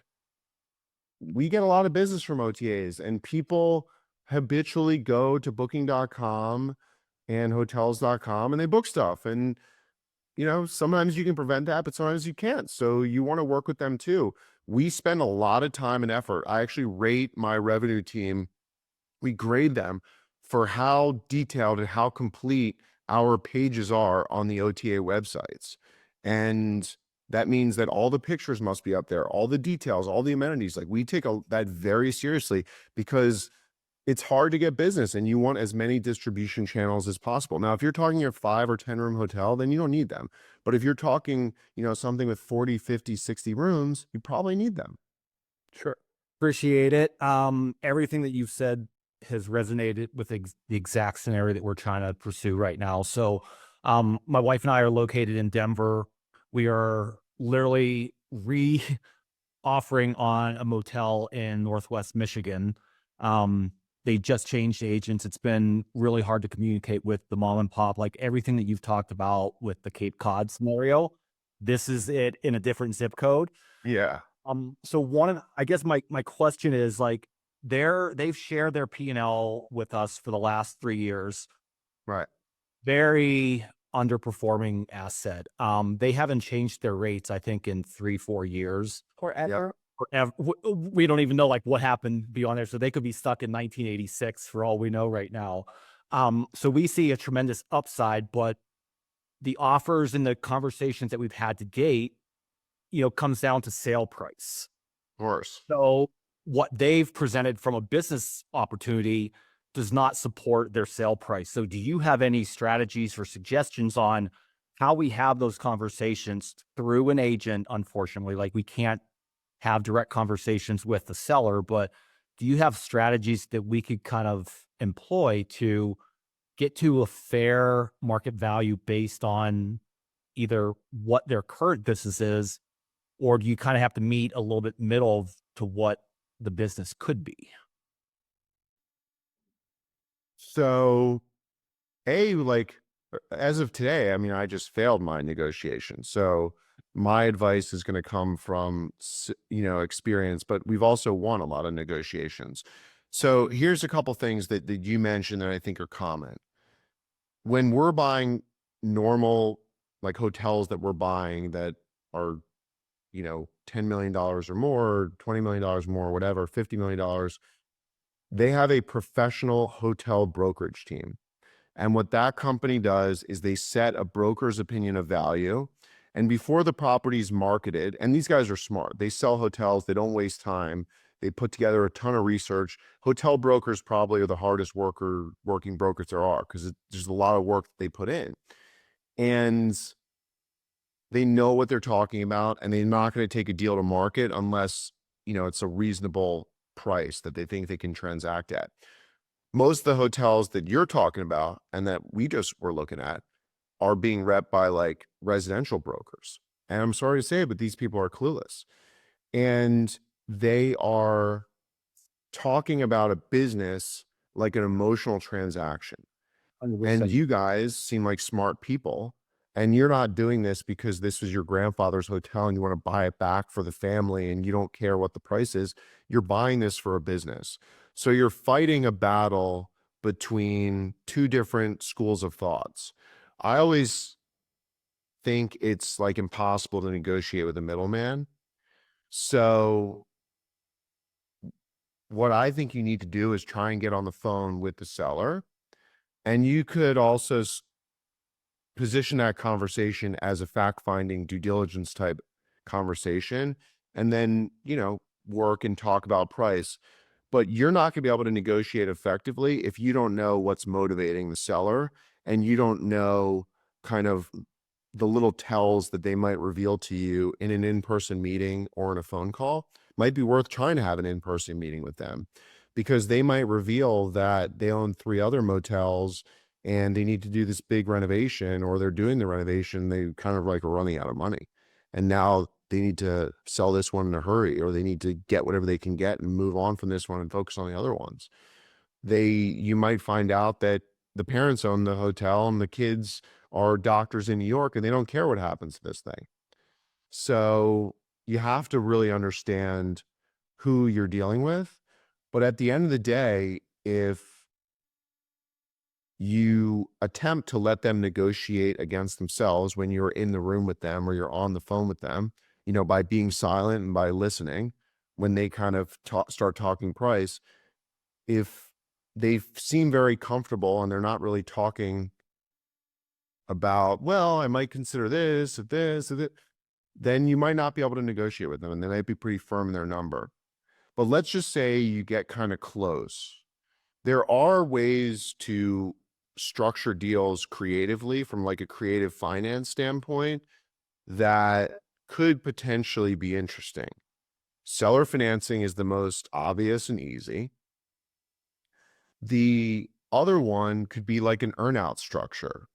we get a lot of business from OTAs, and people habitually go to booking.com and hotels.com and they book stuff. And sometimes you can prevent that, but sometimes you can't. So you want to work with them too. We spend a lot of time and effort. I actually rate my revenue team. We grade them for how detailed and how complete our pages are on the OTA websites. And that means that all the pictures must be up there, all the details, all the amenities. Like we take that very seriously because it's hard to get business and you want as many distribution channels as possible. Now, if you're talking your 5 or 10 room hotel, then you don't need them. But if you're talking, something with 40, 50, 60 rooms, you probably need them. Sure. Appreciate it. Everything that you've said has resonated with the exact scenario that we're trying to pursue right now. So, my wife and I are located in Denver. We are literally offering on a motel in Northwest Michigan. They just changed agents. It's been really hard to communicate with the mom and pop, like everything that you've talked about with the Cape Cod scenario. This is it in a different zip code. Yeah. So I guess my question is like they've shared their P&L with us for the last 3 years. Right. Very underperforming asset. They haven't changed their rates, I think, in 3-4 years. Forever. We don't even know like what happened beyond there. So they could be stuck in 1986 for all we know right now. So we see a tremendous upside, but the offers and the conversations that we've had to date, comes down to sale price. Of course. So what they've presented from a business opportunity does not support their sale price. So do you have any strategies or suggestions on how we have those conversations through an agent? Unfortunately, like we can't have direct conversations with the seller, but do you have strategies that we could kind of employ to get to a fair market value based on either what their current business is, or do you kind of have to meet a little bit middle to what the business could be? So, as of today, I mean, I just failed my negotiation. So, my advice is going to come from, experience, but we've also won a lot of negotiations. So, here's a couple things that you mentioned that I think are common. When we're buying normal, like hotels that we're buying that are, $10 million or more, $20 million more, whatever, $50 million, they have a professional hotel brokerage team. And what that company does is they set a broker's opinion of value. And before the property's marketed, and these guys are smart, they sell hotels, they don't waste time. They put together a ton of research. Hotel brokers probably are the hardest working brokers there are because there's a lot of work that they put in. And they know what they're talking about, and they're not going to take a deal to market unless, it's a reasonable price that they think they can transact at. Most of the hotels that you're talking about and that we just were looking at are being rep by like residential brokers. And I'm sorry to say, but these people are clueless. And they are talking about a business like an emotional transaction. And 100%. you guys seem like smart people. And you're not doing this because this was your grandfather's hotel and you want to buy it back for the family and you don't care what the price is. You're buying this for a business. So you're fighting a battle between two different schools of thoughts. I always think it's like impossible to negotiate with a middleman. So what I think you need to do is try and get on the phone with the seller. And you could also position that conversation as a fact-finding due diligence type conversation, and then, work and talk about price. But you're not going to be able to negotiate effectively if you don't know what's motivating the seller and you don't know kind of the little tells that they might reveal to you in an in-person meeting or in a phone call. Might be worth trying to have an in-person meeting with them because they might reveal that they own 3 other motels and they need to do this big renovation, or they're doing the renovation. They kind of like are running out of money. And now they need to sell this one in a hurry, or they need to get whatever they can get and move on from this one and focus on the other ones. You might find out that the parents own the hotel and the kids are doctors in New York and they don't care what happens to this thing. So you have to really understand who you're dealing with. But at the end of the day, if you attempt to let them negotiate against themselves when you're in the room with them or you're on the phone with them, by being silent and by listening when they kind of start talking price, if they seem very comfortable and they're not really talking about, well, I might consider this, if this, if it, then you might not be able to negotiate with them, and they might be pretty firm in their number. But let's just say you get kind of close. There are ways to structure deals creatively from like a creative finance standpoint that could potentially be interesting. Seller financing is the most obvious and easy. The other one could be like an earnout structure.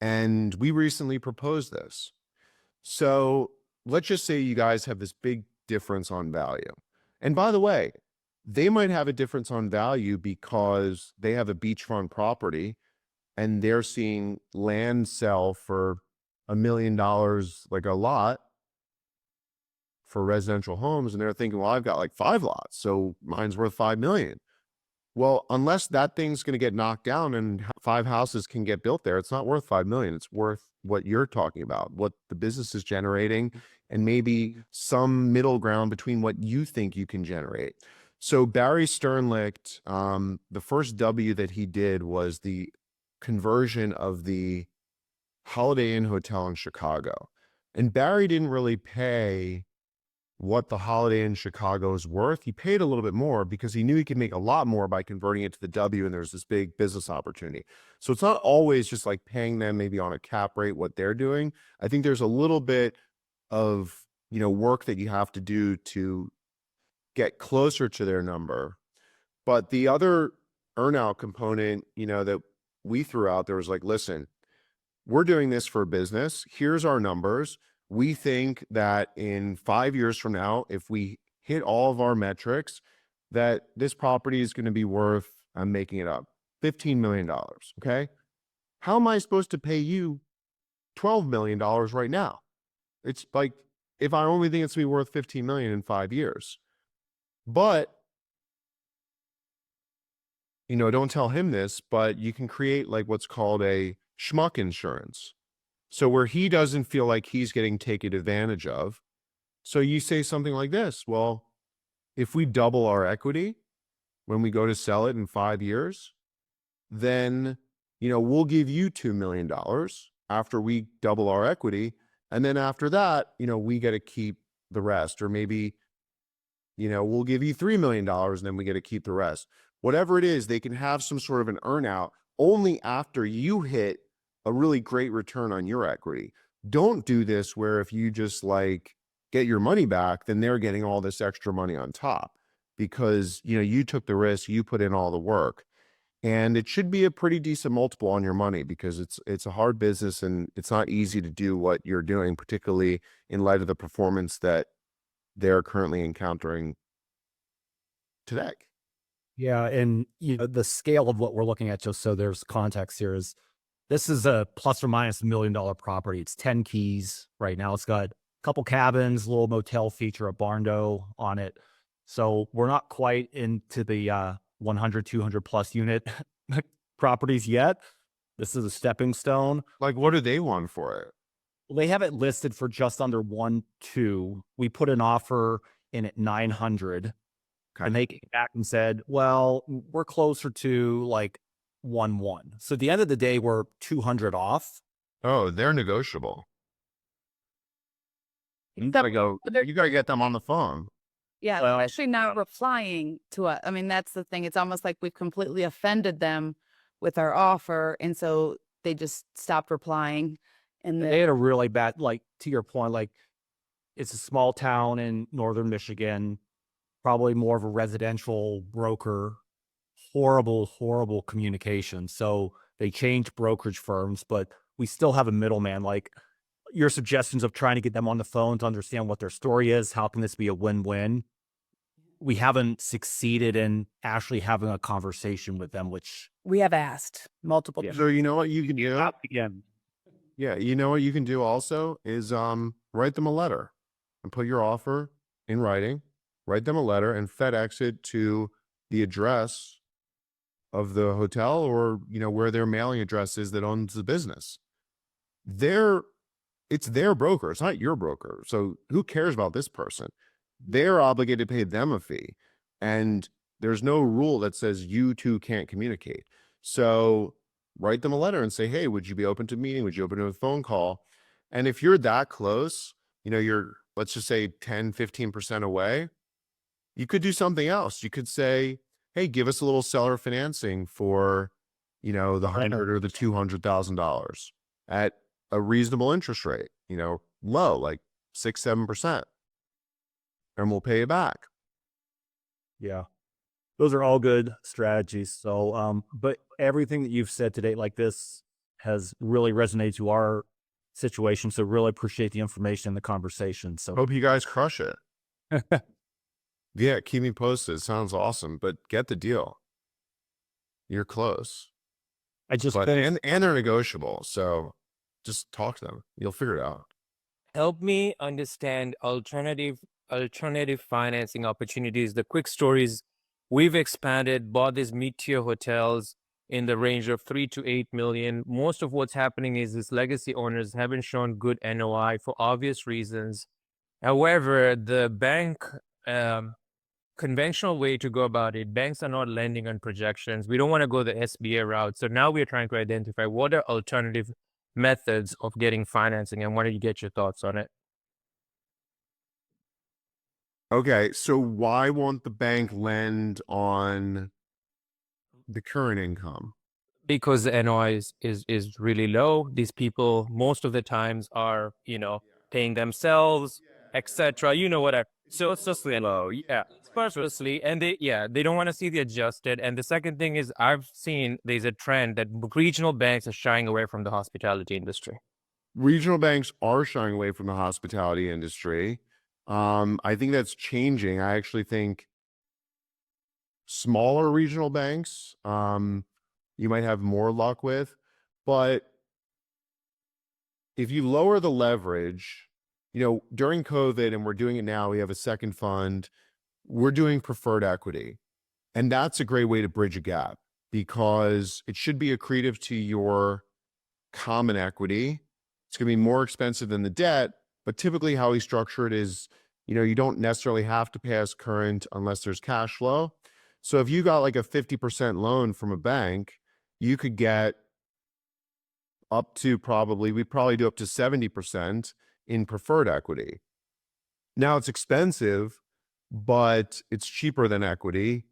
And we recently proposed this. So let's just say you guys have this big difference on value. And by the way, they might have a difference on value because they have a beachfront property and they're seeing land sell for $1 million, like a lot for residential homes. And they're thinking, well, I've got like 5 lots, so mine's worth 5 million. Well, unless that thing's going to get knocked down and 5 houses can get built there, it's not worth 5 million. It's worth what you're talking about, what the business is generating, and maybe some middle ground between what you think you can generate. So Barry Sternlicht, the first W that he did was the conversion of the Holiday Inn Hotel in Chicago. And Barry didn't really pay what the Holiday Inn Chicago is worth. He paid a little bit more because he knew he could make a lot more by converting it to the W, and there's this big business opportunity. So it's not always just like paying them maybe on a cap rate what they're doing. I think there's a little bit of, you know, work that you have to do to get closer to their number. But the other earnout component, you know, that we threw out there was like, listen, we're doing this for business. Here's our numbers. We think that in 5 years from now, if we hit all of our metrics, that this property is going to be worth, I'm making it up, $15 million. Okay. How am I supposed to pay you $12 million right now? It's like, if I only think it's going to be worth 15 million in 5 years. But, you know, don't tell him this, but you can create like what's called a schmuck insurance. So where he doesn't feel like he's getting taken advantage of. So you say something like this, well, if we double our equity when we go to sell it in 5 years, then, you know, we'll give you $2 million after we double our equity. And then after that, you know, we get to keep the rest. Or maybe, you know, we'll give you $3 million and then we get to keep the rest. Whatever it is, they can have some sort of an earnout only after you hit a really great return on your equity. Don't do this where if you just like get your money back, then they're getting all this extra money on top because, you know, you took the risk, you put in all the work. And it should be a pretty decent multiple on your money because it's a hard business and it's not easy to do what you're doing, particularly in light of the performance that they're currently encountering today. Yeah, and you know, the scale of what we're looking at, just so there's context here, is this is a plus or minus $1 million property. It's 10 keys right now. It's got a couple cabins, a little motel feature, a barn door on it. So we're not quite into the 100, 200 plus unit properties yet. This is a stepping stone. Like, what do they want for it? They have it listed for just under 1.2. We put an offer in at 900. Okay. And they came back and said, well, we're closer to like 1.1. So at the end of the day, we're 200 off. Oh, they're negotiable. You gotta get them on the phone. Yeah, Well- especially not replying to us. I mean, that's the thing. It's almost like we've completely offended them with our offer. And so they just stopped replying. And They then, had a really bad, like, to your point, like, it's a small town in northern Michigan, probably more of a residential broker, horrible communication. So they changed brokerage firms, but we still have a middleman. Like your suggestions of trying to get them on the phone to understand what their story is, how can this be a win-win? We haven't succeeded in actually having a conversation with them, which we have asked multiple Yeah. So you know what you can do? again, Yeah, you know what you can do also is write them a letter and put your offer in writing, write them a letter and FedEx it to the address of the hotel or, you know, where their mailing address is that owns the business. It's their broker, it's not your broker. So who cares about this person? They're obligated to pay them a fee. And there's no rule that says you two can't communicate. So write them a letter and say, hey, would you be open to meeting? Would you open to a phone call? And if you're that close, you're, let's just say 10, 15% away, you could do something else. You could say, hey, give us a little seller financing for, the $100 or the $200,000 at a reasonable interest rate, low, like 6, 7%, and we'll pay you back. Yeah. Those are all good strategies. So, but everything that you've said today like this has really resonated to our situation. So really appreciate the information and the conversation. So Hope you guys crush it. Yeah, keep me posted. Sounds awesome, but get the deal. You're close. And they're negotiable. So just talk to them. You'll figure it out. Help me understand alternative financing opportunities. The quick stories, we've expanded, bought these mid-tier hotels in the range of 3 to 8 million. Most of what's happening is these legacy owners haven't shown good NOI for obvious reasons. However, the bank conventional way to go about it, banks are not lending on projections. We don't want to go the SBA route. So now we're trying to identify what are alternative methods of getting financing, and wanted to get your thoughts on it. Okay, so why won't the bank lend on the current income? Because the NOI is really low. These people most of the times are, paying themselves, etc. So it's just low. Yeah. Purposely. And they don't want to see the adjusted. And the second thing is I've seen there's a trend that regional banks are shying away from the hospitality industry. Regional banks are shying away from the hospitality industry. I think that's changing. I actually think smaller regional banks, you might have more luck with, but if you lower the leverage, during COVID, and we're doing it now, we have a second fund, we're doing preferred equity. And that's a great way to bridge a gap because it should be accretive to your common equity. It's going to be more expensive than the debt, but typically how we structure it is, you don't necessarily have to pay us current unless there's cash flow. So if you got like a 50% loan from a bank, you could get up to we'd probably do up to 70% in preferred equity. Now it's expensive, but it's cheaper than equity.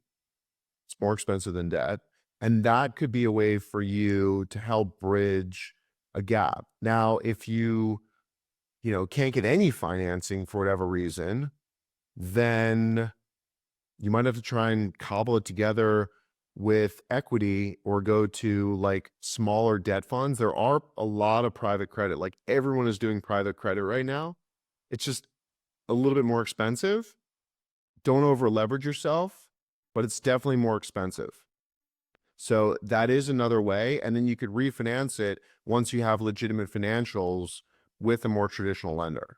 It's more expensive than debt. And that could be a way for you to help bridge a gap. Now, if you can't get any financing for whatever reason, then you might have to try and cobble it together with equity or go to like smaller debt funds. There are a lot of private credit. Like everyone is doing private credit right now. It's just a little bit more expensive. Don't over leverage yourself, but it's definitely more expensive. So that is another way. And then you could refinance it once you have legitimate financials with a more traditional lender.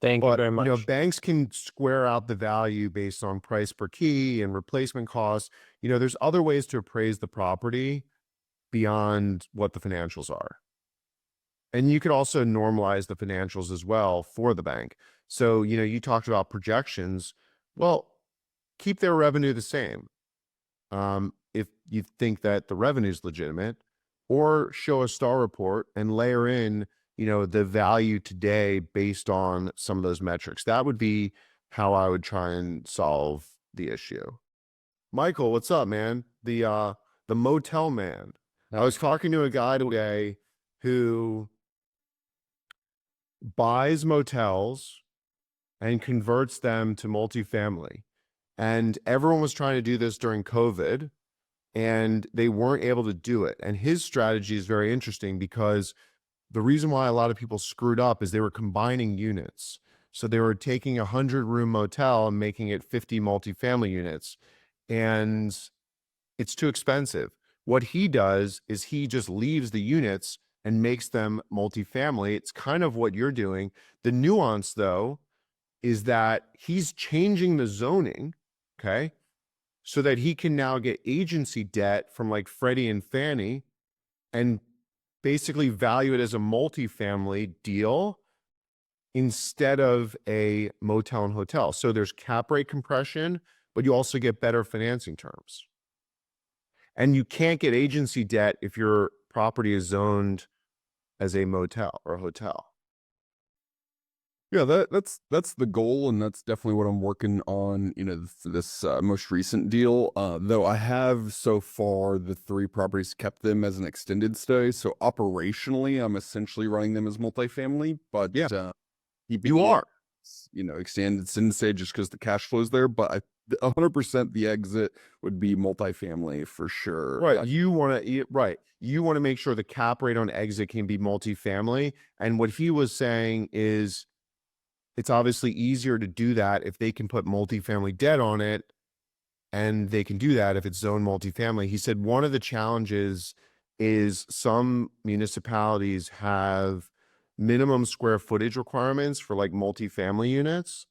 Thank you very much. Banks can square out the value based on price per key and replacement costs. There's other ways to appraise the property beyond what the financials are. And you could also normalize the financials as well for the bank. So, you talked about projections. Well, keep their revenue the same. If you think that the revenue is legitimate, or show a star report and layer in, the value today based on some of those metrics. That would be how I would try and solve the issue. Michael, what's up, man? The Motel man. I was talking to a guy today who buys motels and converts them to multifamily. And everyone was trying to do this during COVID, and they weren't able to do it. And his strategy is very interesting because the reason why a lot of people screwed up is they were combining units. So they were taking a 100-room motel and making it 50 multifamily units. And it's too expensive. What he does is he just leaves the units and makes them multifamily. It's kind of what you're doing. The nuance, though, is that he's changing the zoning, okay, so that he can now get agency debt from like Freddie and Fannie and basically value it as a multifamily deal instead of a motel and hotel. So there's cap rate compression, but you also get better financing terms. And you can't get agency debt if your property is zoned as a motel or a hotel. Yeah, that's the goal, and that's definitely what I'm working on. For this most recent deal. Though I have so far the 3 properties kept them as an extended stay, so operationally I'm essentially running them as multifamily. But Yeah. keeping You it, are. extended stay just because the cash flow's there. But 100% the exit would be multifamily for sure. Right. You want to make sure the cap rate on exit can be multifamily. And what he was saying is it's obviously easier to do that if they can put multifamily debt on it, and they can do that if it's zone multifamily. He said one of the challenges is some municipalities have minimum square footage requirements for like multifamily units.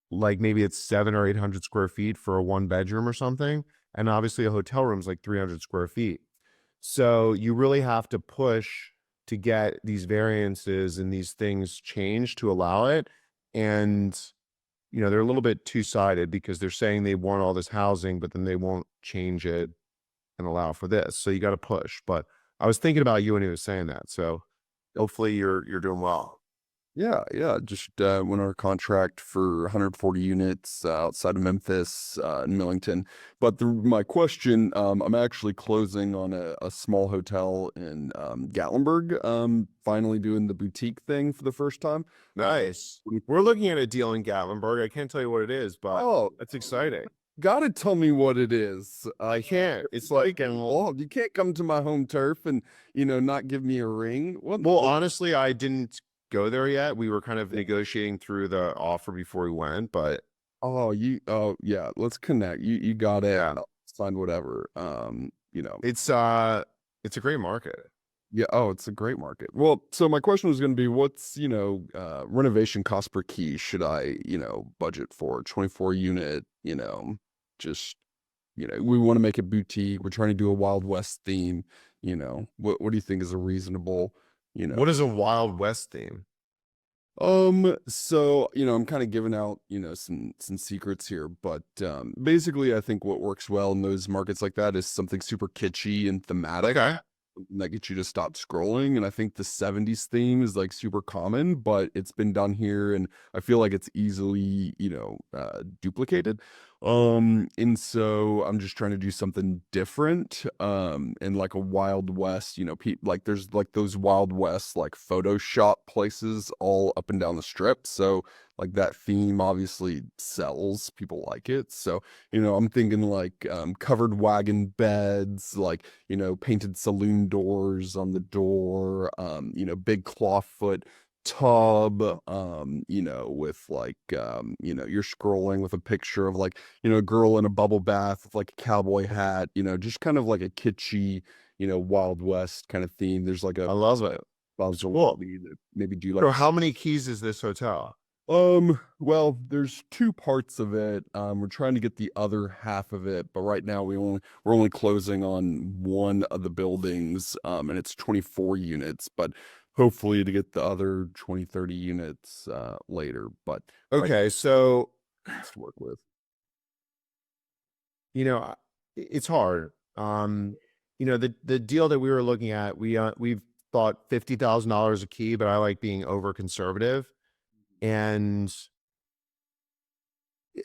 Like maybe it's 700 or 800 square feet for a 1 bedroom or something. And obviously a hotel room's like 300 square feet. So you really have to push to get these variances and these things changed to allow it. And, they're a little bit two-sided because they're saying they want all this housing, but then they won't change it and allow for this. So you got to push. But I was thinking about you when he was saying that. So hopefully you're doing well. Yeah, just went on a contract for 140 units outside of Memphis in Millington. But my question, I'm actually closing on a small hotel in Gatlinburg. Finally doing the boutique thing for the first time. Nice. We're looking at a deal in Gatlinburg. I can't tell you what it is, but Oh, that's exciting. gotta tell me what it is. I can't. It's like, You can't come to my home turf and not give me a ring. well, honestly, I didn't go there yet. We were kind of negotiating through the offer before we went, but Oh, yeah, let's connect. You got it. Yeah. I'll sign whatever. it's a great market. Yeah, oh, it's a great market. Well, so my question was going to be, what's, renovation cost per key should I, budget for 24 unit, just, we want to make it boutique. We're trying to do a Wild West theme, what do you think is a reasonable, What is a Wild West theme? So, I'm kind of giving out, some secrets here, but basically I think what works well in those markets like that is something super kitschy and thematic. Okay. That gets you to stop scrolling. And I think the 70s theme is like super common, but it's been done here and I feel like it's easily, duplicated. And so I'm just trying to do something different, and like a Wild West, like there's like those Wild West, like Photoshop places all up and down the strip. So like that theme obviously sells, people like it. So, I'm thinking like, covered wagon beds, like, painted saloon doors on the door, big clawfoot tub, with like, you're scrolling with a picture of like, a girl in a bubble bath with like a cowboy hat, just kind of like a kitschy, Wild West kind of theme. There's like I a love it. Cool. maybe do like So how many keys is this hotel? well, there's 2 parts of it. We're trying to get the other half of it, but right now we're only closing on one of the buildings, and it's 24 units, but hopefully to get the other 20, 30 units later. But Okay, so to work with. it's hard. The deal that we were looking at, we've thought $50,000 a key, but I like being over conservative. And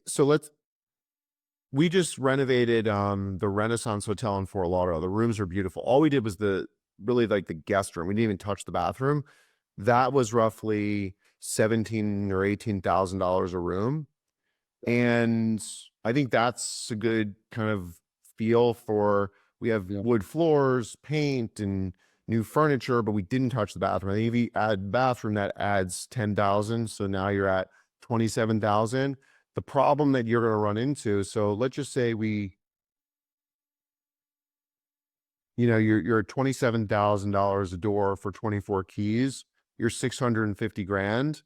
so we just renovated the Renaissance Hotel in Fort Lauderdale. The rooms are beautiful. All we did was really like the guest room. We didn't even touch the bathroom. That was roughly $17,000 or $18,000 a room. And I think that's a good kind of feel for, we have wood floors, paint, and new furniture, but we didn't touch the bathroom. I think if you add bathroom, that adds 10,000. So now you're at 27,000. The problem that you're going to run into, so let's just say you're at $27,000 a door for 24 keys. You're 650 grand.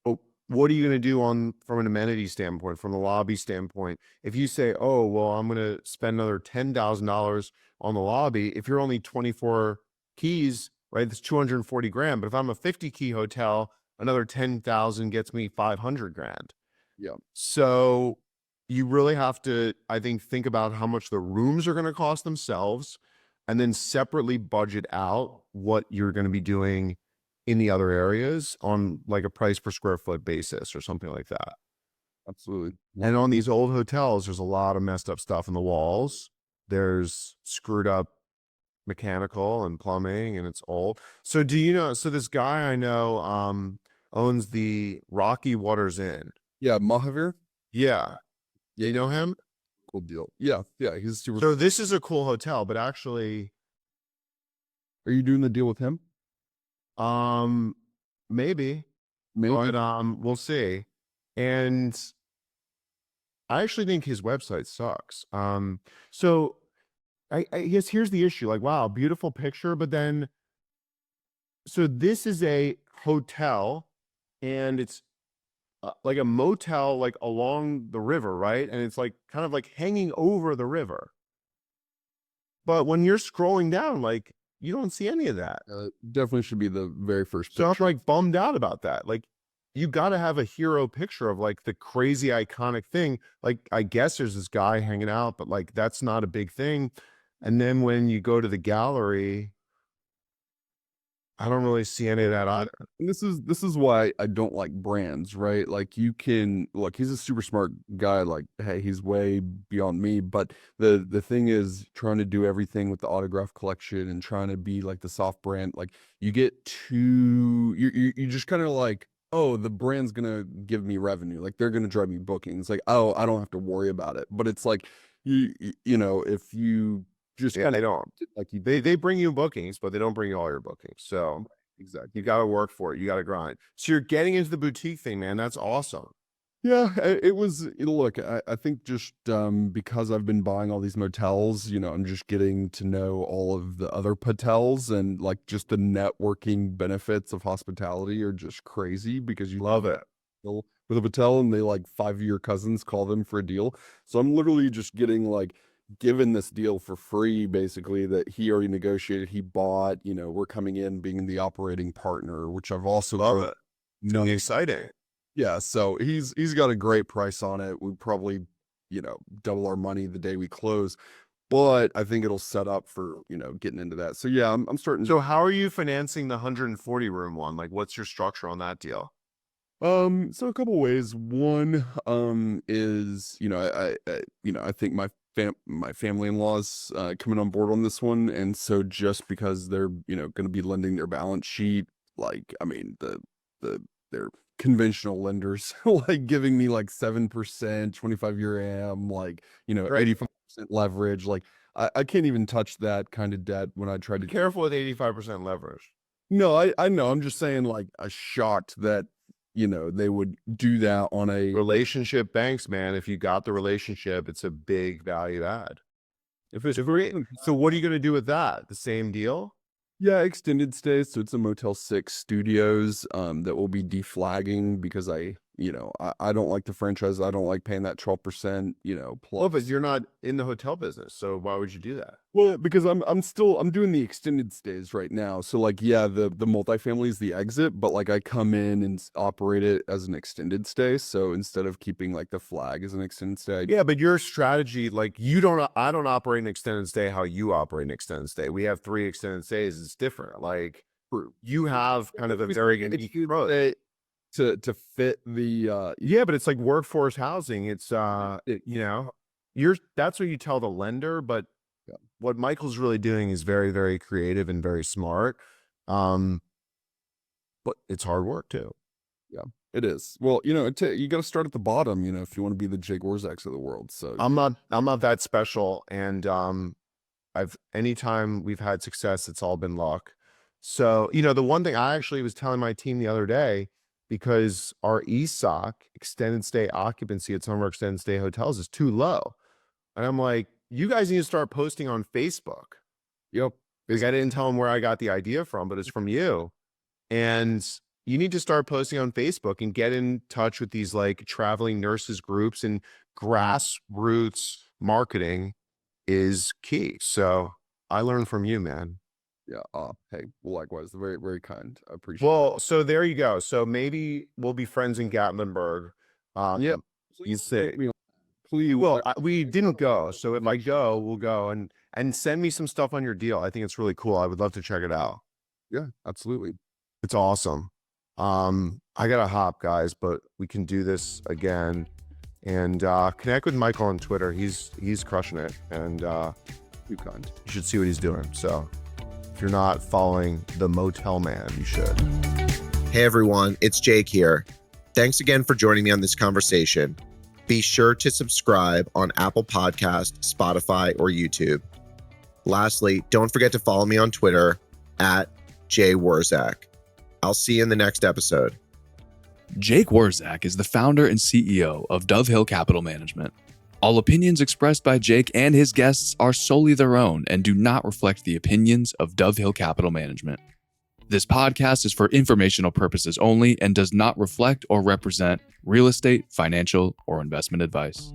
But what are you going to do from an amenity standpoint, from the lobby standpoint? If you say, oh, well, I'm going to spend another $10,000 on the lobby, if you're only 24 keys, right, that's 240 grand. But if I'm a 50 key hotel, another 10,000 gets me 500 grand. Yeah. So, you really have to, I think about how much the rooms are going to cost themselves, and then separately budget out what you're going to be doing in the other areas on like a price per square foot basis or something like that. Absolutely. And on these old hotels, there's a lot of messed up stuff in the walls. There's screwed up mechanical and plumbing, and it's old. So do you know, so this guy I know owns the Rocky Waters Inn. Yeah, Mahavir. Yeah. You know him? Cool deal. Yeah, yeah, he's super. So this is a cool hotel, but actually Are you doing the deal with him? maybe, Maybe. but we'll see. And I actually think his website sucks. So I guess here's the issue. Like, wow, beautiful picture, but then so this is a hotel and it's like a motel like along the river, right? And it's like kind of like hanging over the river. But when you're scrolling down, like you don't see any of that. Definitely should be the very first So picture. I'm like bummed out about that. Like you got to have a hero picture of like the crazy iconic thing. Like I guess there's this guy hanging out, but like that's not a big thing. And then when you go to the gallery, I don't really see any of that either. And this is why I don't like brands, right? Like you can look, he's a super smart guy. Like, hey, he's way beyond me. But the thing is, trying to do everything with the autograph collection and trying to be like the soft brand, like you get too, you just kind of like, oh, the brand's gonna give me revenue, like they're gonna drive me bookings. Like, oh, I don't have to worry about it. But it's like you know, if you just Yeah, they don't. like you They bring you bookings, but they don't bring you all your bookings. So exactly. you got to work for it. You got to grind. So you're getting into the boutique thing, man. That's awesome. Yeah, it was. Look, I think just because I've been buying all these motels, you know, I'm just getting to know all of the other hotels, and like just the networking benefits of hospitality are just crazy because you Love it. deal with a hotel and they like 5 of your cousins call them for a deal. So I'm literally just getting like given this deal for free, basically, that he already negotiated. He bought, you know, we're coming in being the operating partner, which I've also Love it. No, exciting. yeah, so he's got a great price on it. We probably, you know, double our money the day we close, but I think it'll set up for, you know, getting into that. So yeah, I'm starting. So how are you financing the 140 room one? Like, what's your structure on that deal? So a couple ways. One, is, you know, you know, I think my family-in-laws coming on board on this one, and so just because they're, you know, going to be lending their balance sheet, like, I mean, their conventional lenders like giving me like 7%, 25-year AM, like, you know, Right. 85% leverage. Like, I can't even touch that kind of debt when I try to. Be careful with 85% leverage. No, I know. I'm just saying, like, I'm shocked that, you know, they would do that on a. Relationship banks, man. If you got the relationship, it's a big value add. If it's So what are you going to do with that? The same deal? Yeah, extended stays. So it's a Motel 6 Studios that will be deflagging because you know, I don't like the franchise. I don't like paying that 12%, you know, Well, plus. but you're not in the hotel business, so why would you do that? Well, because I'm doing the extended stays right now. So like, yeah, the multifamily is the exit, but like I come in and operate it as an extended stay. So instead of keeping like the flag as an extended stay, Yeah, but your strategy, like I don't operate an extended stay how you operate an extended stay. We have 3 extended stays. It's different. Like you have kind of a very unique approach. to fit the Yeah, but it's like workforce housing. It's you know, that's what you tell the lender, but Yeah. what Michael's really doing is very, very creative and very smart. But it's hard work too. It is. Well, you know, you got to start at the bottom, you know, if you want to be the Jay Gorzaks of the world. So I'm not that special, and anytime we've had success, it's all been luck. So, you know, the one thing I actually was telling my team the other day, because our ESOC, extended stay occupancy at some of our extended stay hotels, is too low. And I'm like, you guys need to start posting on Facebook. yep. Because I didn't tell them where I got the idea from, but it's from you. And you need to start posting on Facebook and get in touch with these like traveling nurses groups, and grassroots marketing is key. So I learned from you, man. Yeah. Hey, well, likewise, very, very kind. I appreciate it. Well, so there you go. So maybe we'll be friends in Gatlinburg. Yep. You say, Please. Well, we didn't go, so if I go, we'll go and send me some stuff on your deal. I think it's really cool. I would love to check it out. Yeah, absolutely. It's awesome. I gotta hop, guys, but we can do this again. And connect with Michael on Twitter. He's crushing it, and You kind. you should see what he's doing. So if you're not following the Motel Man, you should. Hey everyone, it's Jake here. Thanks again for joining me on this conversation. Be sure to subscribe on Apple Podcast, Spotify, or YouTube. Lastly, don't forget to follow me on Twitter at jwarzak. I'll see you in the next episode. Jake Warzak is the founder and CEO of Dove Hill Capital Management. All opinions expressed by Jake and his guests are solely their own and do not reflect the opinions of Dove Hill Capital Management. This podcast is for informational purposes only and does not reflect or represent real estate, financial, or investment advice.